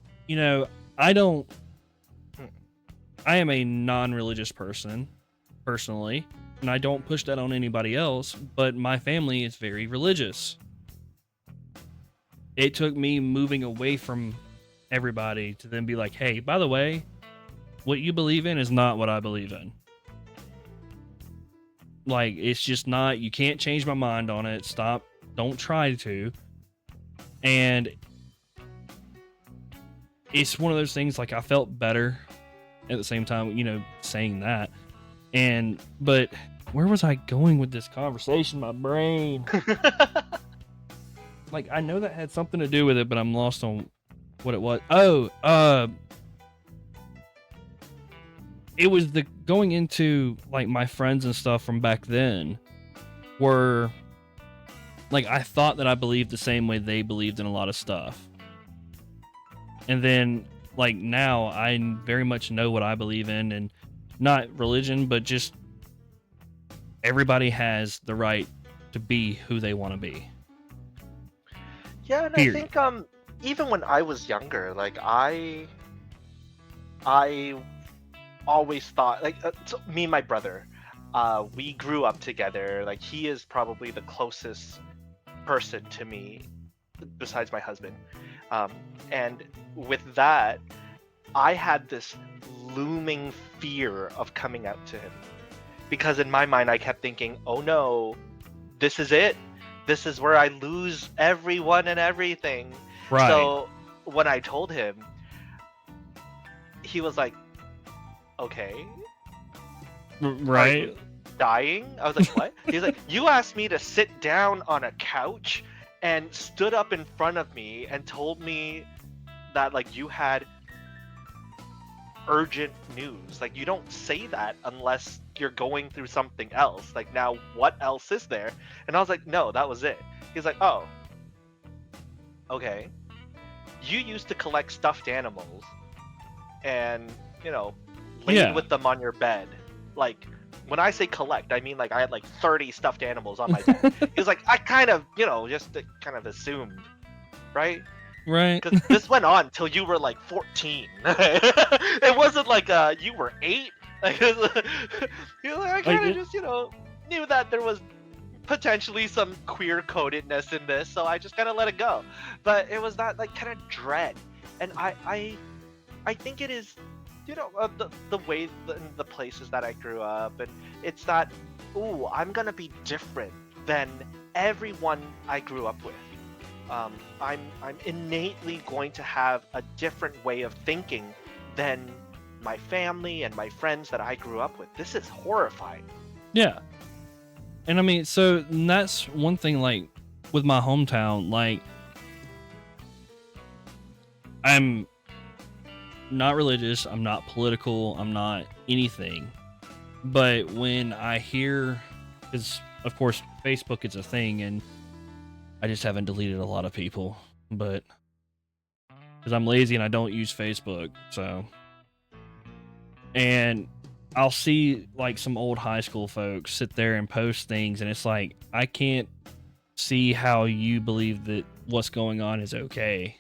I don't, I am a non-religious person personally, and I don't push that on anybody else, but my family is very religious. It took me moving away from everybody to then be like, hey, by the way, what you believe in is not what I believe in. Like, it's just not, you can't change my mind on it. Stop. Don't try to. And it's one of those things, like, I felt better at the same time, saying that. But where was I going with this conversation? My brain. Like, I know that had something to do with it, but I'm lost on what it was. It was the going into like my friends and stuff from back then were like, I thought that I believed the same way they believed in a lot of stuff. And then like now I very much know what I believe in, and not religion, but just everybody has the right to be who they want to be. Yeah, and Period. I think even when I was younger, like I always thought like so me and my brother, we grew up together. Like he is probably the closest person to me besides my husband, and with that, I had this looming fear of coming out to him because in my mind I kept thinking, oh no, this is it. This is where I lose everyone and everything. Right. So when I told him, he was like, okay. Right. Dying? I was like, what? He's like, you asked me to sit down on a couch and stood up in front of me and told me that like you had urgent news. Like you don't say that unless you're going through something else. Like now what else is there? And I was like, no, that was it. He's like, oh, okay. You used to collect stuffed animals and lay with them on your bed. Like when I say collect, I mean like I had like 30 stuffed animals on my bed. He was like, I kind of just kind of assumed, right? Right. Because this went on till you were like 14. It wasn't like you were 8. Like, I kind of just knew that there was potentially some queer codedness in this, so I just kind of let it go. But it was that like kind of dread, and I think it is the way the places that I grew up, and it's that I'm gonna be different than everyone I grew up with. I'm innately going to have a different way of thinking than my family and my friends that I grew up with. This is horrifying. Yeah. And I mean, so that's one thing, like with my hometown, like I'm not religious, I'm not political, I'm not anything. But when I hear, because of course Facebook is a thing, and I just haven't deleted a lot of people, but because I'm lazy and I don't use Facebook, so. And I'll see like some old high school folks sit there and post things, and it's like, I can't see how you believe that what's going on is okay.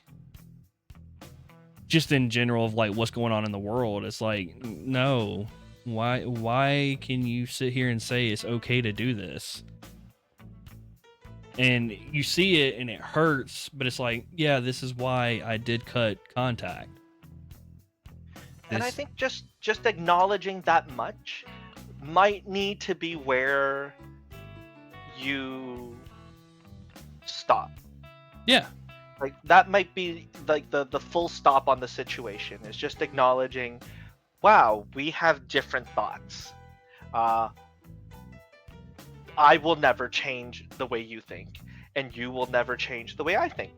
Just in general of like what's going on in the world, it's like, no. Why can you sit here and say it's okay to do this? and you see it and it hurts, but it's like, yeah, this is why I did cut contact. And I This, think just acknowledging that much might need to be where you stop. yeah, Like that might be like the full stop on the situation is just acknowledging, wow, we have different thoughts. Uh, I will never change the way you think, and you will never change the way I think.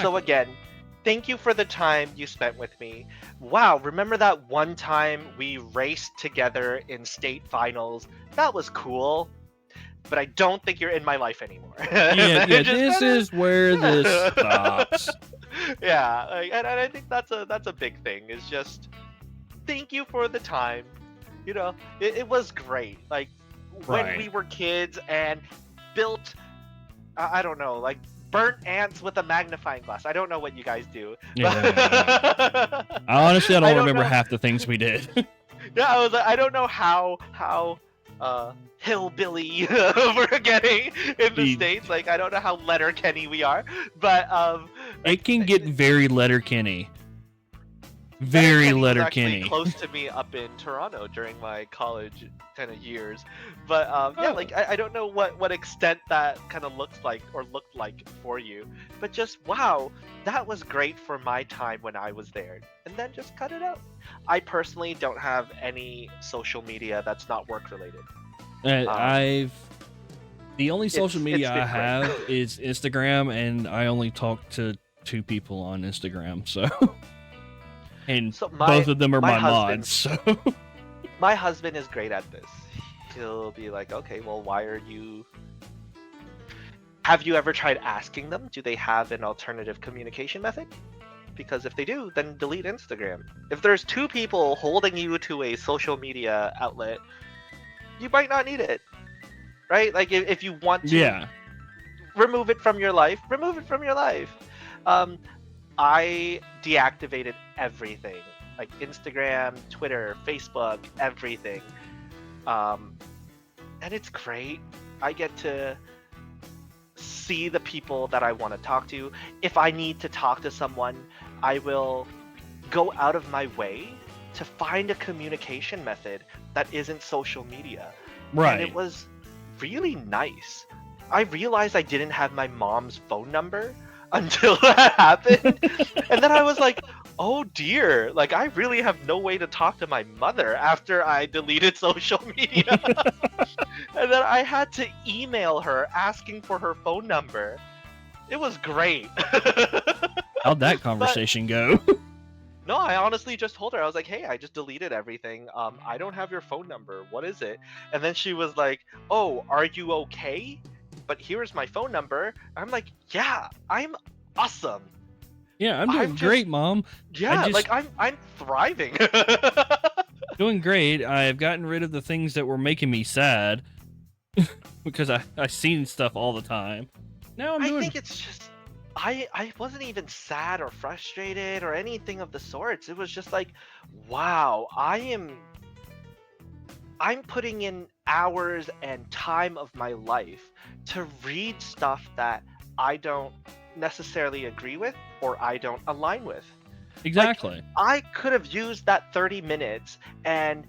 So exactly. again, thank you for the time you spent with me. Wow, remember that one time we raced together in state finals? That was cool, but I don't think you're in my life anymore. And Yeah, then yeah. just This kinda, is where this yeah. stops. Yeah, like, and I think that's a big thing. Is just thank you for the time. It was great. Like when Right. we were kids and built, I don't know, like burnt ants with a magnifying glass. I don't know what you guys do, but Yeah. Honestly, I I don't don't remember know. half the things we did. Yeah, I was like, I don't know how hillbilly we're getting in the The- states. Like I don't know how Letterkenny we are, but like it can get very Letterkenny. Very Letterkenny was actually Letterkenny. close to me up in Toronto during my college kind of years. But yeah, Oh, like I don't know what extent that kind of looks like or looked like for you. But just wow, that was great for my time when I was there. And then just cut it out. I personally don't have any social media that's not work related. Um, I've the only social it's media I been great. have is Instagram, and I only talk to 2 people on Instagram. So, and So both of them are my my husband mods. So, my husband is great at this. He'll be like, okay, well, why are you have you ever tried asking them, do they have an alternative communication method? Because if they do, then delete Instagram. If there's two people holding you to a social media outlet, you might not need it, right? Like if you want to yeah, remove it from your life, remove it from your life. Um, I deactivated everything, like Instagram, Twitter, Facebook, everything. Um, and it's great. I get to see the people that I want to talk to. If I need to talk to someone, I will go out of my way to find a communication method that isn't social media. And it right. was really nice. I realized I didn't have my mom's phone number until that happened. And then I was like, oh dear, like I really have no way to talk to my mother after I deleted social media. And then I had to email her asking for her phone number. It was great. How'd that But conversation go? no, I honestly just told her, I was like, hey, I just deleted everything. I don't have your phone number. What is it? And then she was like, oh, are you okay? But here's my phone number. I'm like, yeah, I'm awesome. Yeah, I'm I'm doing just great, Mom. I yeah, just like I'm thriving. doing great. I've gotten rid of the things that were making me sad because I seen stuff all the time. Now I'm I doing. think it's just I wasn't even sad or frustrated or anything of the sorts. It was just like, wow, I'm putting in hours and time of my life to read stuff that I don't necessarily agree with or I don't align with. Like Exactly. I could have used that 30 minutes and,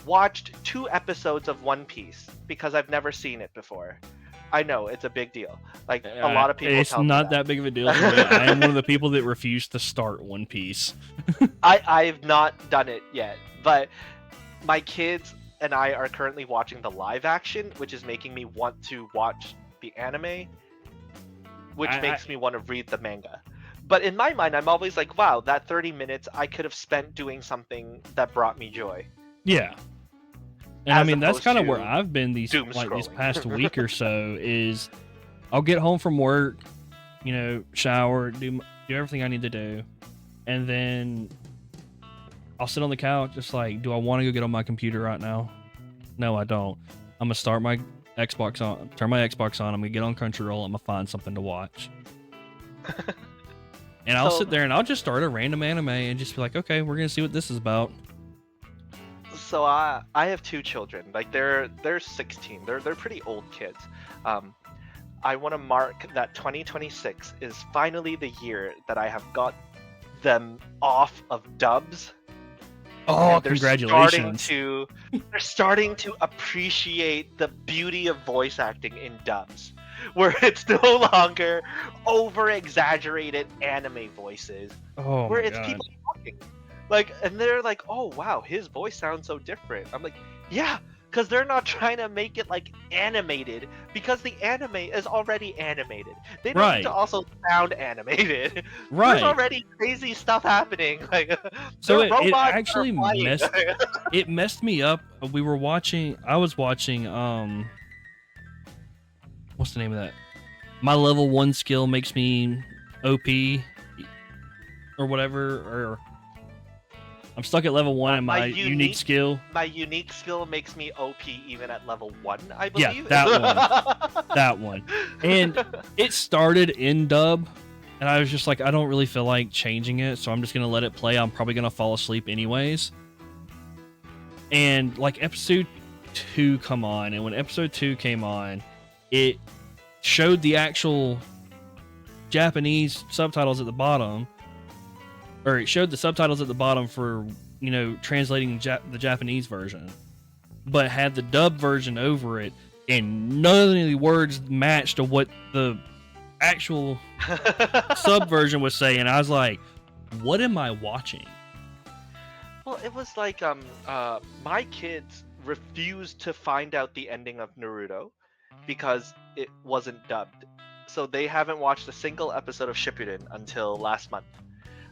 watched 2 episodes of One Piece because I've never seen it before. I know it's a big deal. Like a lot of people It's tell me not that big of a deal for me. I am one of the people that refuse to start One Piece. I've not done it yet, but my kids and I are currently watching the live action, which is making me want to watch the anime, which I makes me want to read the manga. But in my mind, I'm always like, wow, that 30 minutes I could have spent doing something that brought me joy, yeah, and I as mean that's opposed kind of where to I've been these doom this scrolling. past week or so. Is I'll get home from work, shower, do everything I need to do, and then I'll sit on the couch just like, do I want to go get on my computer right now? No, I don't. I'm gonna start my Xbox on, turn my Xbox on. I'm gonna get on Crunchyroll. I'm gonna find something to watch. And I'll So sit there and I'll just start a random anime and just be like, okay, we're gonna see what this is about. so I have 2 children. Like they're 16. They're pretty old kids. Um, I want to mark that 2026 is finally the year that I have got them off of dubs, Oh, and congratulations. they're starting to appreciate the beauty of voice acting in dubs, where it's no longer over exaggerated anime voices, Oh where my it's god. people talking. Like, and they're like, oh wow, his voice sounds so different. I'm like, yeah, because they're not trying to make it like animated, because the anime is already animated. They don't need to Right. also sound animated. There's Right. already crazy stuff happening. Like, So they're it robots that are actually flying. messed me up. I was watching what's the name of that? My level 1 skill makes me OP or whatever, or I'm stuck at level 1 my, and my my unique unique skill. my unique skill makes me OP even at level 1, I Yeah, believe. that one. That one. And it started in dub, and I was just like, I don't really feel like changing it, so I'm just gonna let it play. I'm probably gonna fall asleep anyways. And like episode 2 come on, and when episode 2 came on, it showed the actual Japanese subtitles at the bottom, or it showed the subtitles at the bottom for, translating the Japanese version, but had the dub version over it, and none of the words matched to what the actual sub version was saying. I was like, what am I watching? Well, it was like my kids refused to find out the ending of Naruto because it wasn't dubbed. So they haven't watched a single episode of Shippuden until last month.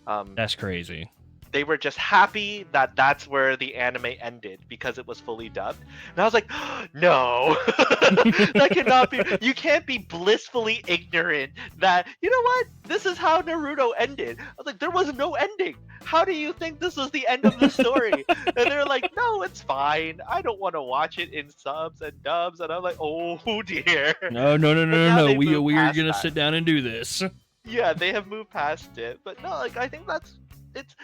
Um, That's crazy. they were just happy that that's where the anime ended because it was fully dubbed. And I was like, no, that cannot be. You can't be blissfully ignorant that, you know what? This is how Naruto ended. I was like, there was no ending. How do you think this was the end of the story? And they're like, no, it's fine. I don't want to watch it in subs and dubs. And I'm like, oh dear. No, no, no, But no, no, now no. they've moved We are past gonna that. sit down and do this. Yeah, they have moved past it. But no, like I think it's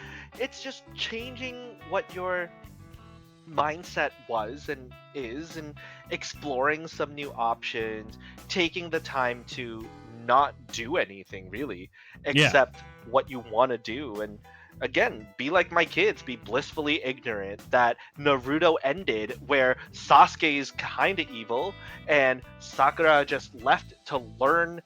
it's just changing what your mindset was and is, and exploring some new options, taking the time to not do anything really Yeah, except what you want to do. And again, be like my kids, be blissfully ignorant that Naruto ended where Sasuke is kind of evil and Sakura just left to learn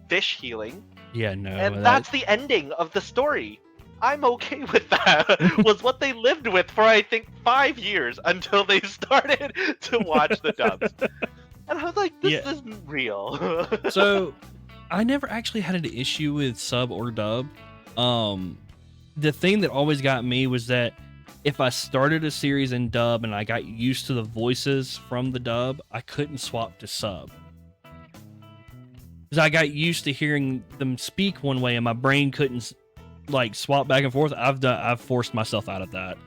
fish healing, yeah, no, and that that's the ending of the story. I'm okay with that. Was what they lived with for I think 5 years until they started to watch the dubs. And I was like, this yeah. isn't real. So I never actually had an issue with sub or dub. The thing that always got me was that if I started a series in dub and I got used to the voices from the dub, I couldn't swap to sub. Because I got used to hearing them speak one way and my brain couldn't like swap back and forth. I've forced myself out of that.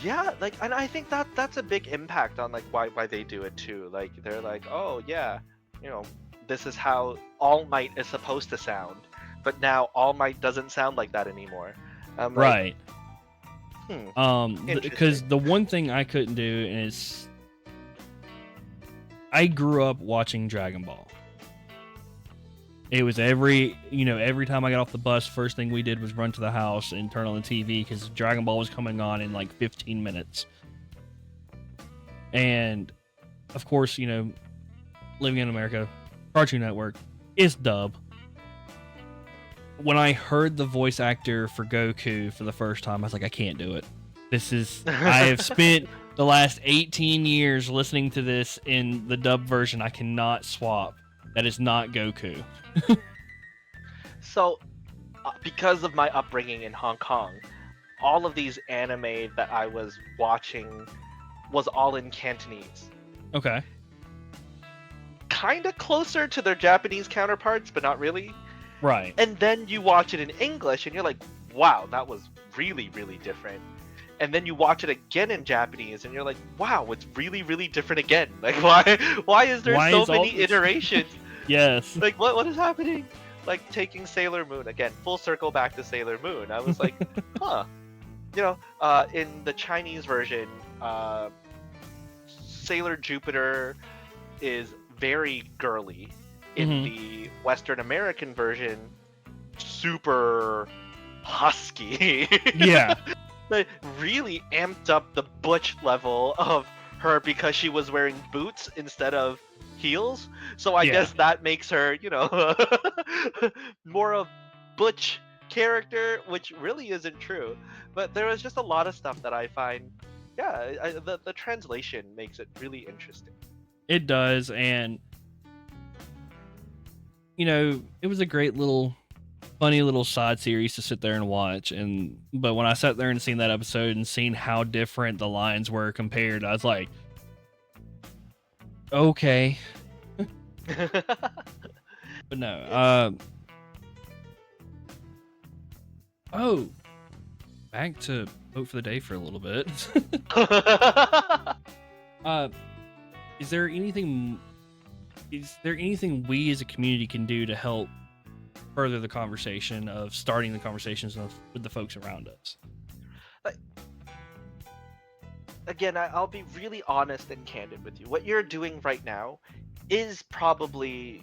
Yeah, like, and I think that's a big impact on like why they do it too. Like they're like, oh yeah, you know, this is how All Might is supposed to sound, but now All Might doesn't sound like that anymore. I'm like, Right. Because interesting. the one thing I couldn't do is I grew up watching Dragon Ball. It was every time I got off the bus, first thing we did was run to the house and turn on the TV because Dragon Ball was coming on in like 15 minutes. And of course, living in America, Cartoon Network is dub. When I heard the voice actor for Goku for the first time, I was like, I can't do it. I have spent the last 18 years listening to this in the dub version. I cannot swap. That is not Goku. So, because of my upbringing in Hong Kong, all of these anime that I was watching was all in Cantonese. Okay. Kind of closer to their Japanese counterparts, but not really. Right. And then you watch it in English and you're like, wow, that was really, really different. And then you watch it again in Japanese and you're like, wow, it's really, really different again. Like, why is there Why so is all many this- iterations? Yes. Like, what is happening? Like taking Sailor Moon again, full circle back to Sailor Moon. I was like, huh. In the Chinese version, Sailor Jupiter is very girly. In Hmm. the Western American version, super husky. Yeah. They really amped up the butch level of her because she was wearing boots instead of heels. So I Yeah. guess that makes her, more of butch character, which really isn't true. But there was just a lot of stuff that I find, yeah, the translation makes it really interesting. It does, and it was a great little funny little side series to sit there and watch. And but when I sat there and seen that episode and seen how different the lines were compared, I was like, okay. But no. It's Oh, back to vote for the day for a little bit. uh, is there anything? Is there anything we as a community can do to help further the conversation of starting the conversations with the folks around us? like, again, I'll be really honest and candid with you. What you're doing right now is probably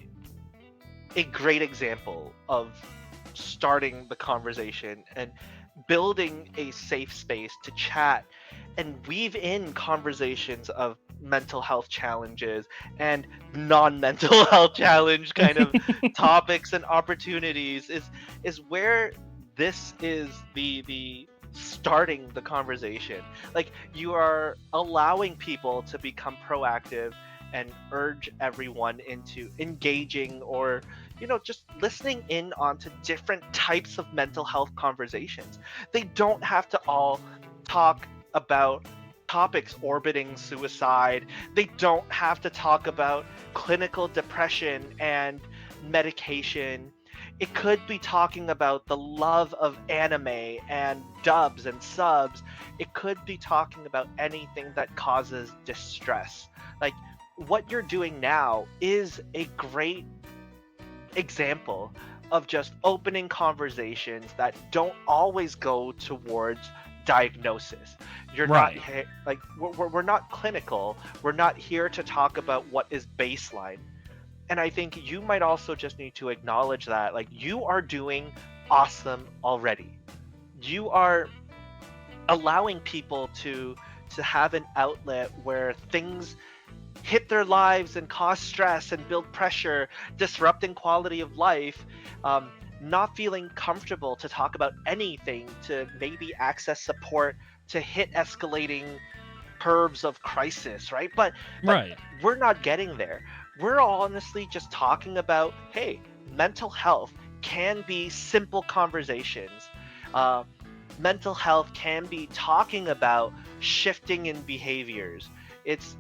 a great example of starting the conversation and building a safe space to chat and weave in conversations of mental health challenges and non-mental health challenge kind of topics and opportunities is where this is the starting the conversation. Like, you are allowing people to become proactive and urge everyone into engaging, or just listening in onto different types of mental health conversations. They don't have to all talk about topics orbiting suicide. They don't have to talk about clinical depression and medication. It could be talking about the love of anime and dubs and subs. It could be talking about anything that causes distress. Like, what you're doing now is a great example of just opening conversations that don't always go towards diagnosis. You're not Right. like, we're not clinical. We're not here to talk about what is baseline. And I think you might also just need to acknowledge that, like, you are doing awesome already. You are allowing people to have an outlet where things hit their lives and cause stress and build pressure, disrupting quality of life, not feeling comfortable to talk about anything, to maybe access support to hit escalating curves of crisis, right? But Right. we're not getting there. We're honestly just talking about, hey, mental health can be simple conversations. Uh, Mental health can be talking about shifting in behaviors. It's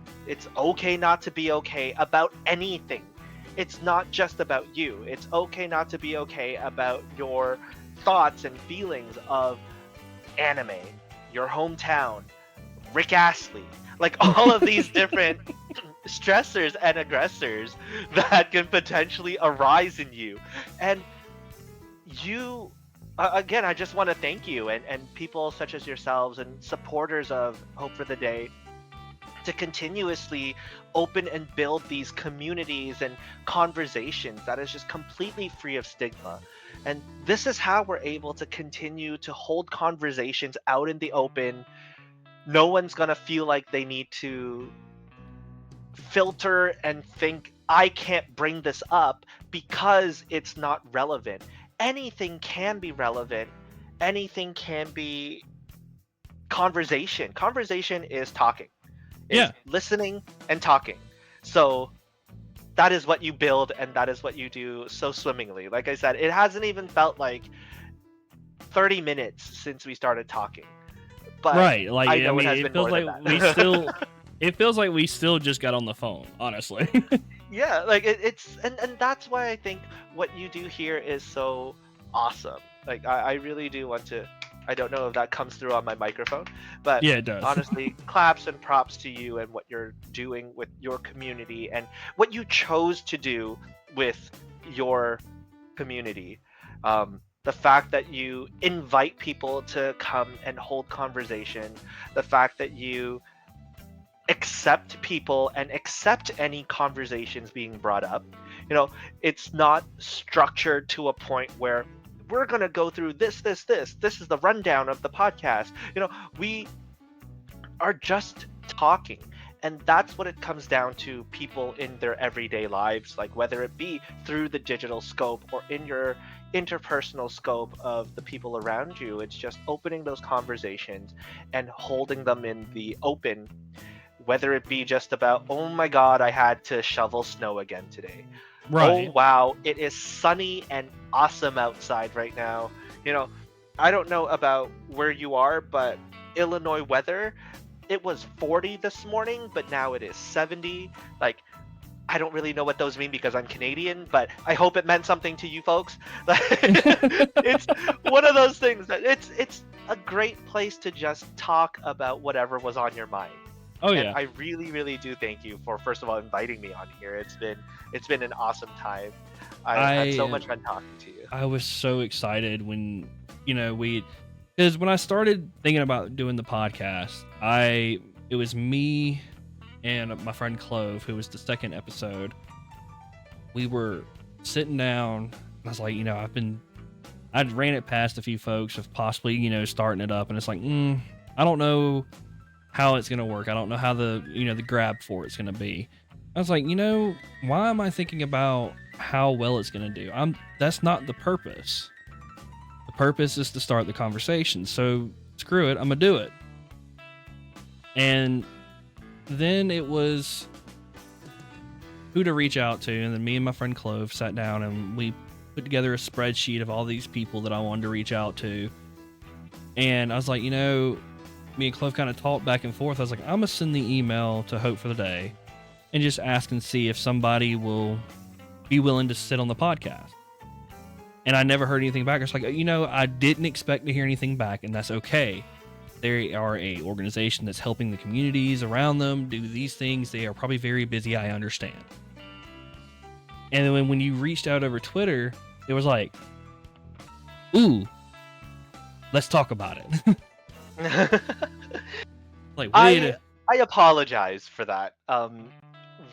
okay not to be okay about anything. It's not just about you. It's okay not to be okay about your thoughts and feelings of anime, your hometown, Rick Astley, like all of these different stressors and aggressors that can potentially arise in you. And you, again, I just want to thank you and people such as yourselves and supporters of Hope for the Day to continuously open and build these communities and conversations that is just completely free of stigma. And this is how we're able to continue to hold conversations out in the open. No one's going to feel like they need to filter and think, I can't bring this up because it's not relevant. Anything can be relevant. Anything can be conversation. Conversation is talking, is Yeah. listening and talking. So that is what you build and that is what you do so swimmingly. Like I said, it hasn't even felt like 30 minutes since we started talking, but Right. Like, I I know it mean, has it been feels more than like we still. that. It feels like we still just got on the phone. Honestly. Yeah, like it's and that's why I think what you do here is so awesome. Like, I really do want to, I don't know if that comes through on my microphone, but Yeah, it does. honestly, claps and props to you and what you're doing with your community and what you chose to do with your community. The fact that you invite people to come and hold conversations, the fact that you accept people and accept any conversations being brought up. You know, it's not structured to a point where we're going to go through this is the rundown of the podcast. You know, we are just talking, and that's what it comes down to. People in their everyday lives, like whether it be through the digital scope or in your interpersonal scope of the people around you, it's just opening those conversations and holding them in the open, whether it be just about, oh my god, I had to shovel snow again today. Oh Right. wow, it is sunny and awesome outside right now. You know, I don't know about where you are, but Illinois weather, it was 40 this morning, but now it is 70. Like, I don't really know what those mean because I'm Canadian, but I hope it meant something to you folks. It's one of those things that it's a great place to just talk about whatever was on your mind. Oh And yeah. I really, really do thank you for, first of all, inviting me on here. It's been an awesome time. I've had so I much fun talking to you. I was so excited when, we, because when I started thinking about doing the podcast, it was me and my friend Clove, who was the second episode. We were sitting down. I was like, I'd ran it past a few folks of possibly, starting it up, and it's like, I don't know how it's gonna work. I don't know how the grab for it's gonna be. I was like, why am I thinking about how well it's gonna do? That's not the purpose. The purpose is to start the conversation. So screw it, I'm gonna do it. And then it was who to reach out to, and then me and my friend Clove sat down and we put together a spreadsheet of all these people that I wanted to reach out to. And I was like, me and Clove kind of talked back and forth. I was like, I'm gonna send the email to Hope for the Day and just ask and see if somebody will be willing to sit on the podcast. And I never heard anything back. It's like, I didn't expect to hear anything back, and that's okay. They are a organization that's helping the communities around them do these things. They are probably very busy. I understand. And then when you reached out over Twitter, it was like, ooh, let's talk about it. Like, wait. I apologize for that.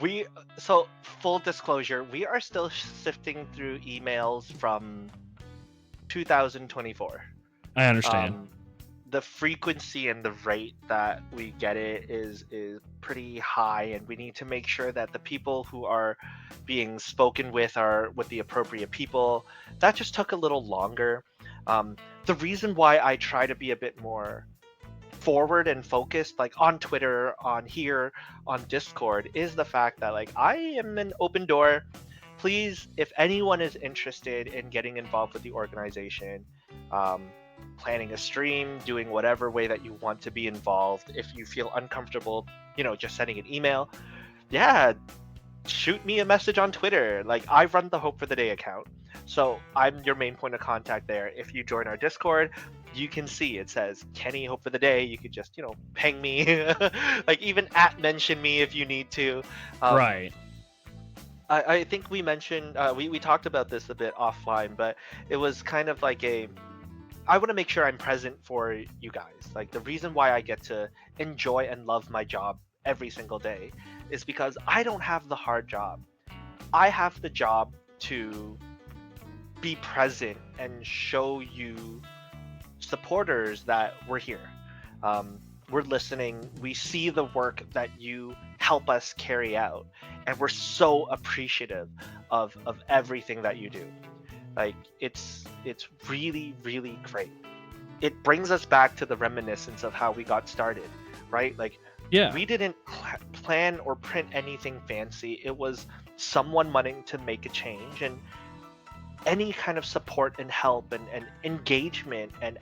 We so full disclosure, we are still sifting through emails from 2024. I understand. The frequency and the rate that we get it is pretty high, and we need to make sure that the people who are being spoken with are with the appropriate people. That just took a little longer. The reason why I try to be a bit more forward and focused, like on Twitter, on here, on Discord, is the fact that, like, I am an open door. Please, if anyone is interested in getting involved with the organization, planning a stream, doing whatever way that you want to be involved, if you feel uncomfortable, just sending an email, yeah, shoot me a message on Twitter. Like, I run the Hope for the Day account, so I'm your main point of contact there. If you join our Discord, you can see it says Kenny Hope for the Day. You could just ping me, like, even mention me if you need to. Right. I think we mentioned we talked about this a bit offline, but it was kind of like I want to make sure I'm present for you guys. Like, the reason why I get to enjoy and love my job every single day is because I don't have the hard job. I have the job to be present and show you supporters that we're here. We're listening. We see the work that you help us carry out, and we're so appreciative of everything that you do. Like, it's really, really great. It brings us back to the reminiscence of how we got started, right? Like, Yeah. we didn't plan or print anything fancy. It was someone wanting to make a change, and any kind of support and help and engagement and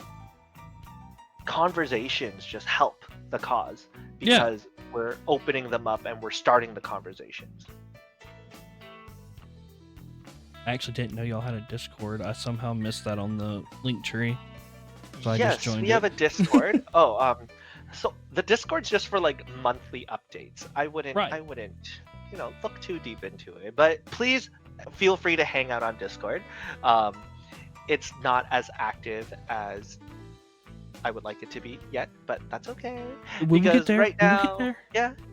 conversations just help the cause, because we're opening them up and we're starting the conversations. I actually didn't know y'all had a Discord. I somehow missed that on the link tree. So I Yes, just joined we have it. a Discord. So the Discord's just for, like, monthly updates. I wouldn't Right. look too deep into it. But please feel free to hang out on Discord. It's not as active as I would like it to be yet, but that's okay. Will we get Because there? right We will get now, there.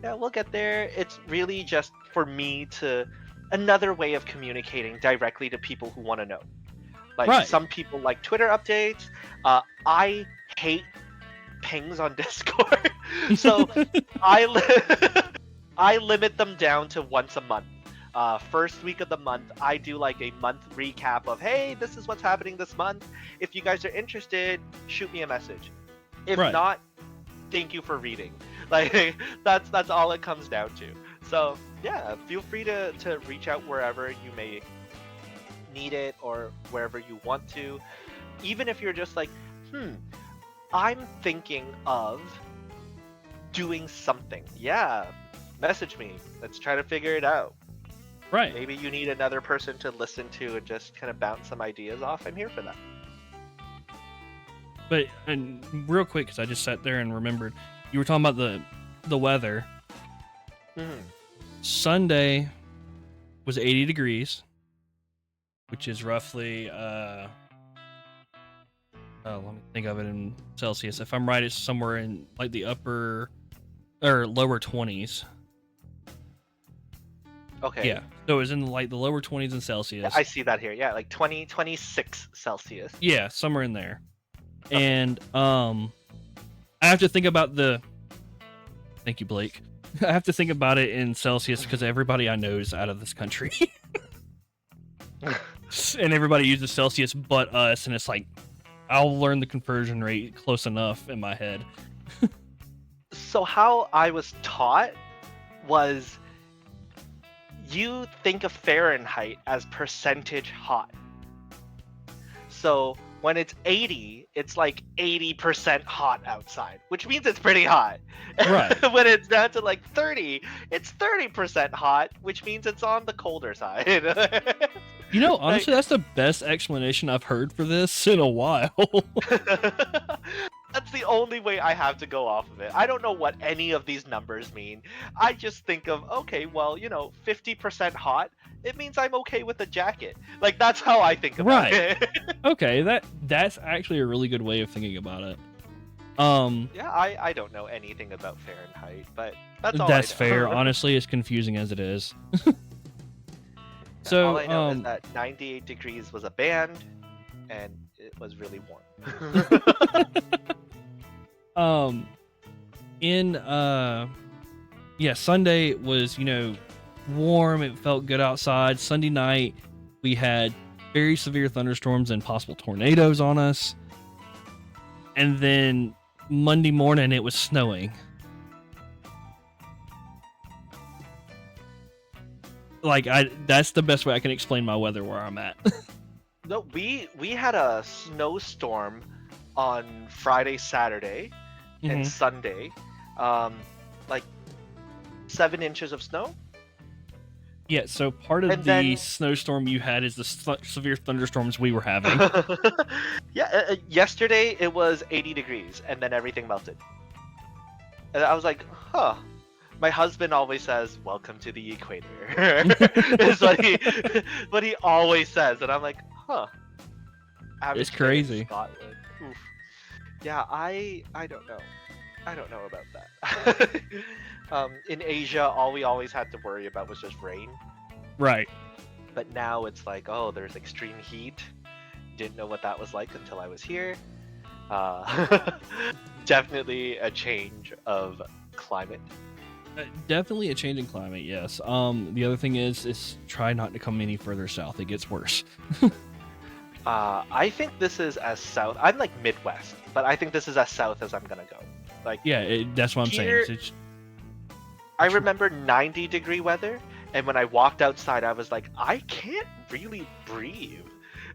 yeah, we'll get there. It's really just for me to another way of communicating directly to people who want to know. Like Right. some people like Twitter updates. I hate pings on Discord, so I limit them down to once a month. First week of the month, I do like a month recap of, hey, this is what's happening this month. If you guys are interested, shoot me a message. If Right. not, thank you for reading. Like that's all it comes down to. So yeah, feel free to reach out wherever you may need it or wherever you want to. Even if you're just like, I'm thinking of doing something. Yeah, message me. Let's try to figure it out. Right. Maybe you need another person to listen to and just kind of bounce some ideas off. I'm here for that. But and real quick, because I just sat there and remembered, you were talking about the weather. Mhm. Sunday was 80 degrees, which is roughly let me think of it in Celsius. If I'm right, it's somewhere in like the upper or lower 20s. Okay. Yeah. So it was in like the lower 20s in Celsius. I see that here. Yeah, like 26 Celsius. Yeah, somewhere in there. Okay. And I have to think about thank you, Blake. I have to think about it in Celsius because everybody I know is out of this country. And everybody uses Celsius but us, and it's like I'll learn the conversion rate close enough in my head. So how I was taught was you think of Fahrenheit as percentage hot. So when it's 80, it's like 80% hot outside, which means it's pretty hot. Right. When it's down to like 30, it's 30% hot, which means it's on the colder side. You know, honestly, that's the best explanation I've heard for this in a while. That's the only way I have to go off of it. I don't know what any of these numbers mean. I just think of, okay, well, 50% hot, it means I'm okay with a jacket. Like, that's how I think about it. Okay, that's actually a really good way of thinking about it. Yeah, I don't know anything about Fahrenheit, but that's all that's I know. fair. Honestly, as confusing as it is. All I know is that 98 Degrees was a band, and it was really warm. Sunday was, warm. It felt good outside. Sunday night, we had very severe thunderstorms and possible tornadoes on us. And then Monday morning, it was snowing. That's the best way I can explain my weather where I'm at. No, we had a snowstorm on Friday, Saturday, and Sunday. Like 7 inches of snow. Yeah, so part of the snowstorm you had is the severe thunderstorms we were having. Yeah, yesterday it was 80 degrees, and then everything melted. And I was like, huh. My husband always says, "Welcome to the equator." Is what he always says, and I'm like, huh. It's crazy. Scotland. Oof. Yeah, I don't know. I don't know about that. In Asia, all we always had to worry about was just rain. Right. But now it's like, oh, there's extreme heat. Didn't know what that was like until I was here. Definitely a change of climate. Definitely a change in climate, yes. The other thing is try not to come any further south. It gets worse. I think this is as south. I'm like Midwest, but I think this is as south as I'm gonna go. Like, yeah, that's what I'm saying. I remember 90-degree weather, and when I walked outside, I was like, I can't really breathe.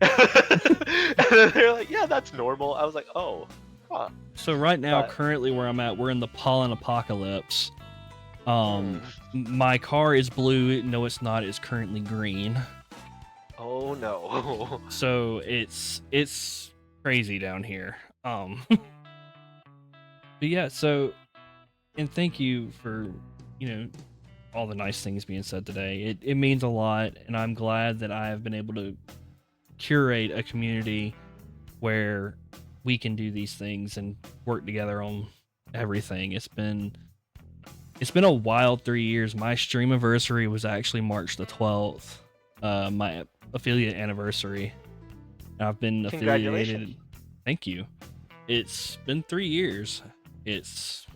And they're like, yeah, that's normal. I was like, oh, huh. So right now, currently where I'm at, we're in the pollen apocalypse. My car is blue. No, it's not. It's currently green. Oh no. So it's crazy down here. But yeah, and thank you for, all the nice things being said today. It means a lot, and I'm glad that I have been able to curate a community where we can do these things and work together on everything. It's been a wild 3 years. My stream anniversary was actually March the 12th, my affiliate anniversary. I've been Congratulations. affiliated. Thank you. It's been 3 years. It's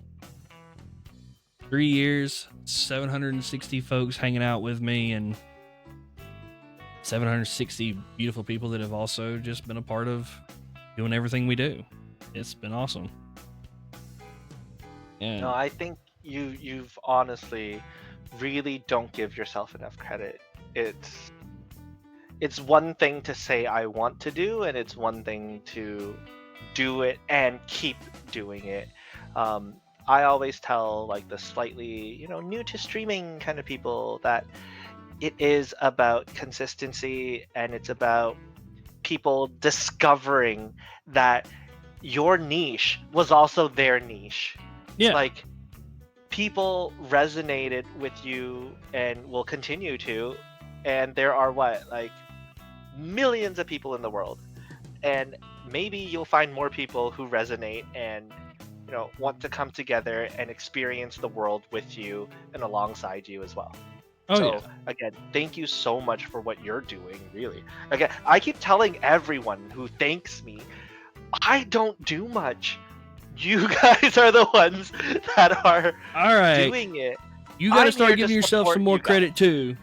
3 years, 760 folks hanging out with me, and 760 beautiful people that have also just been a part of doing everything we do. It's been awesome. And No, I think you've honestly really don't give yourself enough credit. It's one thing to say I want to do, and it's one thing to do it and keep doing it. I always tell like the slightly, new to streaming kind of people that it is about consistency, and it's about people discovering that your niche was also their niche. yeah, Like, people resonated with you and will continue to, and there are like millions of people in the world, and maybe you'll find more people who resonate and want to come together and experience the world with you and alongside you as well. oh So yeah, again, thank you so much for what you're doing, really. Again, I keep telling everyone who thanks me, I don't do much. You guys are the ones that are all right. doing it. You got to I'm start here giving to yourself support some more you guys. credit too.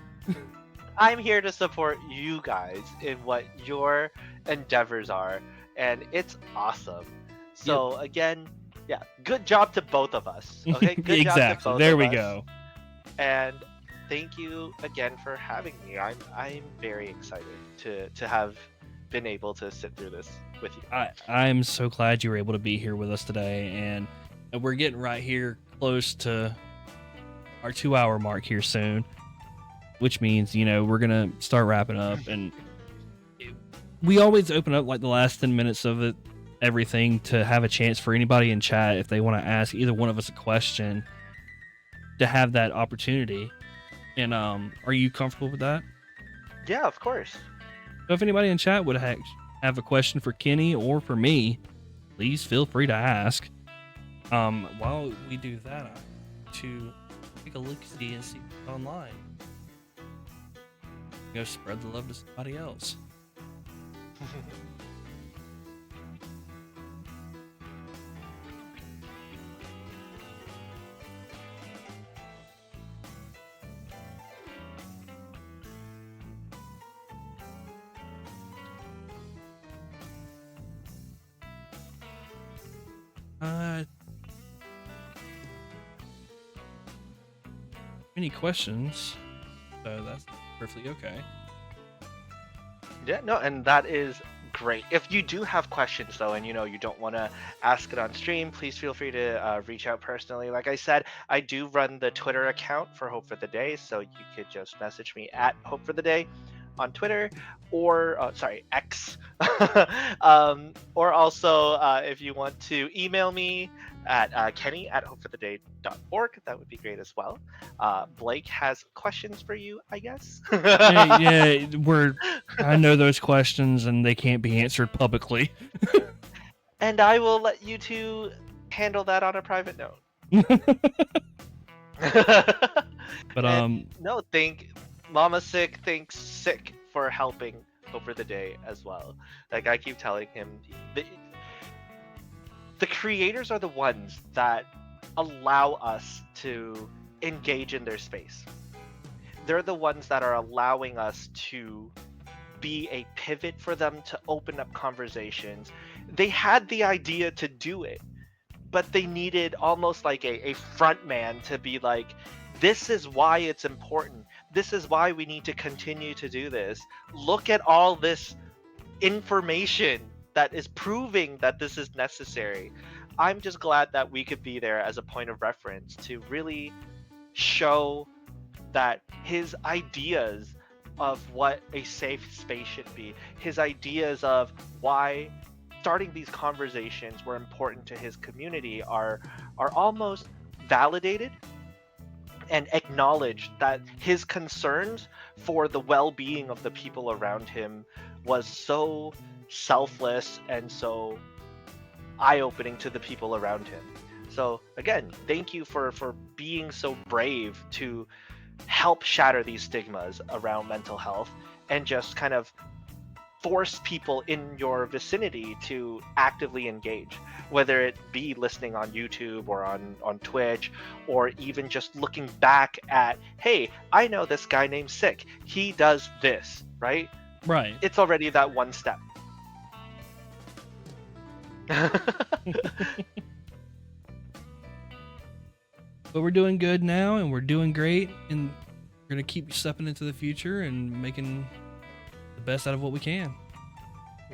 I'm here to support you guys in what your endeavors are, and it's awesome. So again, yeah, good job to both of us. Okay, good job to Exactly. both There of we us. go. And thank you again for having me. I'm very excited to have been able to sit through this with you. I'm so glad you were able to be here with us today, and we're getting right here close to our 2 hour mark here soon, which means we're gonna start wrapping up. And we always open up like the last 10 minutes of it, everything, to have a chance for anybody in chat if they want to ask either one of us a question, to have that opportunity. And are you comfortable with that? Yeah, of course. So if anybody in chat would have a question for Kenny or for me, please feel free to ask. While we do that, I want to take a look see and see what's online. Go spread the love to somebody else. Any questions? So that's perfectly okay. Yeah, no, and that is great. If you do have questions though, and you don't want to ask it on stream, please feel free to reach out personally. Like I said, I do run the Twitter account for Hope for the Day, so you could just message me at Hope for the Day on Twitter, or sorry, X. Or also, if you want to email me at kenny@hopefortheday.org, that would be great as well. Blake has questions for you, I guess. Yeah, I know those questions and they can't be answered publicly. And I will let you two handle that on a private note. But And no, thank Mama Sick thanks Sick for helping over the day as well. Like I keep telling him, the creators are the ones that allow us to engage in their space. They're the ones that are allowing us to be a pivot for them to open up conversations. They had the idea to do it, but they needed almost like a front man to be like, this is why it's important. This is why we need to continue to do this. Look at all this information that is proving that this is necessary. I'm just glad that we could be there as a point of reference to really show that his ideas of what a safe space should be, his ideas of why starting these conversations were important to his community are almost validated, and acknowledged that his concerns for the well-being of the people around him was so selfless and so eye-opening to the people around him. So again, thank you for being so brave to help shatter these stigmas around mental health and just kind of force people in your vicinity to actively engage, whether it be listening on YouTube or on Twitch, or even just looking back at, hey, I know this guy named Sick, he does this, right? Right. It's already that one step. But we're doing good now, and we're doing great, and we're gonna keep stepping into the future and making the best out of what we can.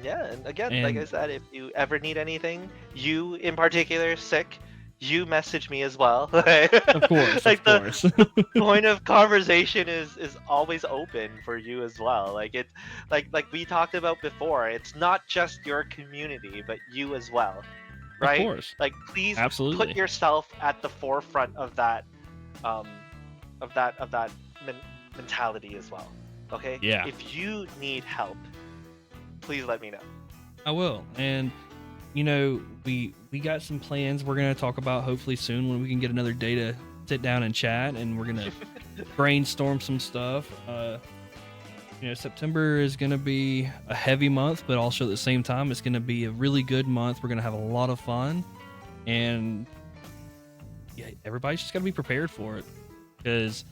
Yeah, and again, like I And said, if you ever need anything, you in particular, Sick, you message me as well. of course, of Like course. the point of conversation is always open for you as well. Like it's like we talked about before, it's not just your community, but you as well, Of right? course. Like please put Absolutely. yourself at the forefront of that um of that mentality as well. Okay? Yeah, If you need help, please let me know. I will. And we got some plans we're gonna talk about hopefully soon when we can get another day to sit down and chat, and we're gonna brainstorm some stuff. September is gonna be a heavy month, but also at the same time, it's gonna be a really good month. We're gonna have a lot of fun, and yeah, everybody's just gotta be prepared for it because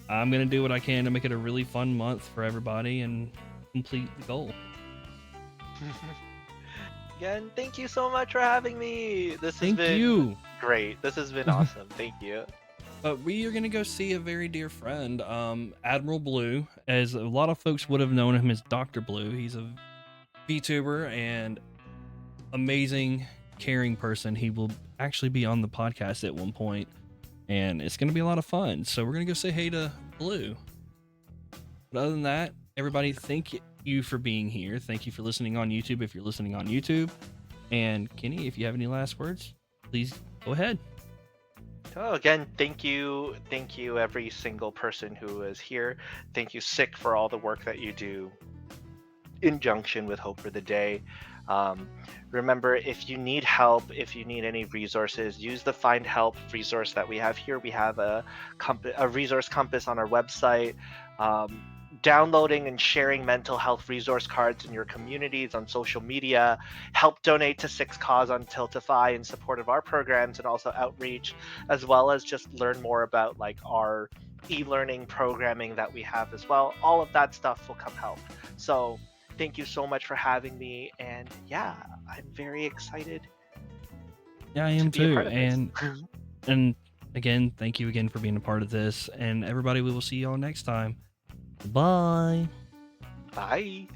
I'm gonna do what I can to make it a really fun month for everybody and complete the goal. Again, thank you so much for having me. This has Thank been you. great. This has been awesome. Thank you. But we are going to go see a very dear friend, Admiral Blue, as a lot of folks would have known him as Dr. Blue. He's a VTuber and amazing, caring person. He will actually be on the podcast at one point, and it's going to be a lot of fun. So we're going to go say hey to Blue. But other than that, everybody, thank you for being here. Thank you for listening on YouTube if you're listening on YouTube. And Kenny, if you have any last words, please go ahead. Oh, again, thank you, every single person who is here. Thank you, Sick, for all the work that you do in junction with Hope for the Day. Remember, if you need help, if you need any resources, use the Find Help resource that we have here. We have a resource compass on our website. Downloading and sharing mental health resource cards in your communities on social media. Help donate to Six Cause on Tiltify in support of our programs and also outreach, as well as just learn more about like our e-learning programming that we have as well. All of that stuff will come help. So thank you so much for having me, and yeah, I'm very excited Yeah, I to am be a too. part of this. And again, thank you again for being a part of this. And everybody, we will see y'all next time. Bye. Bye.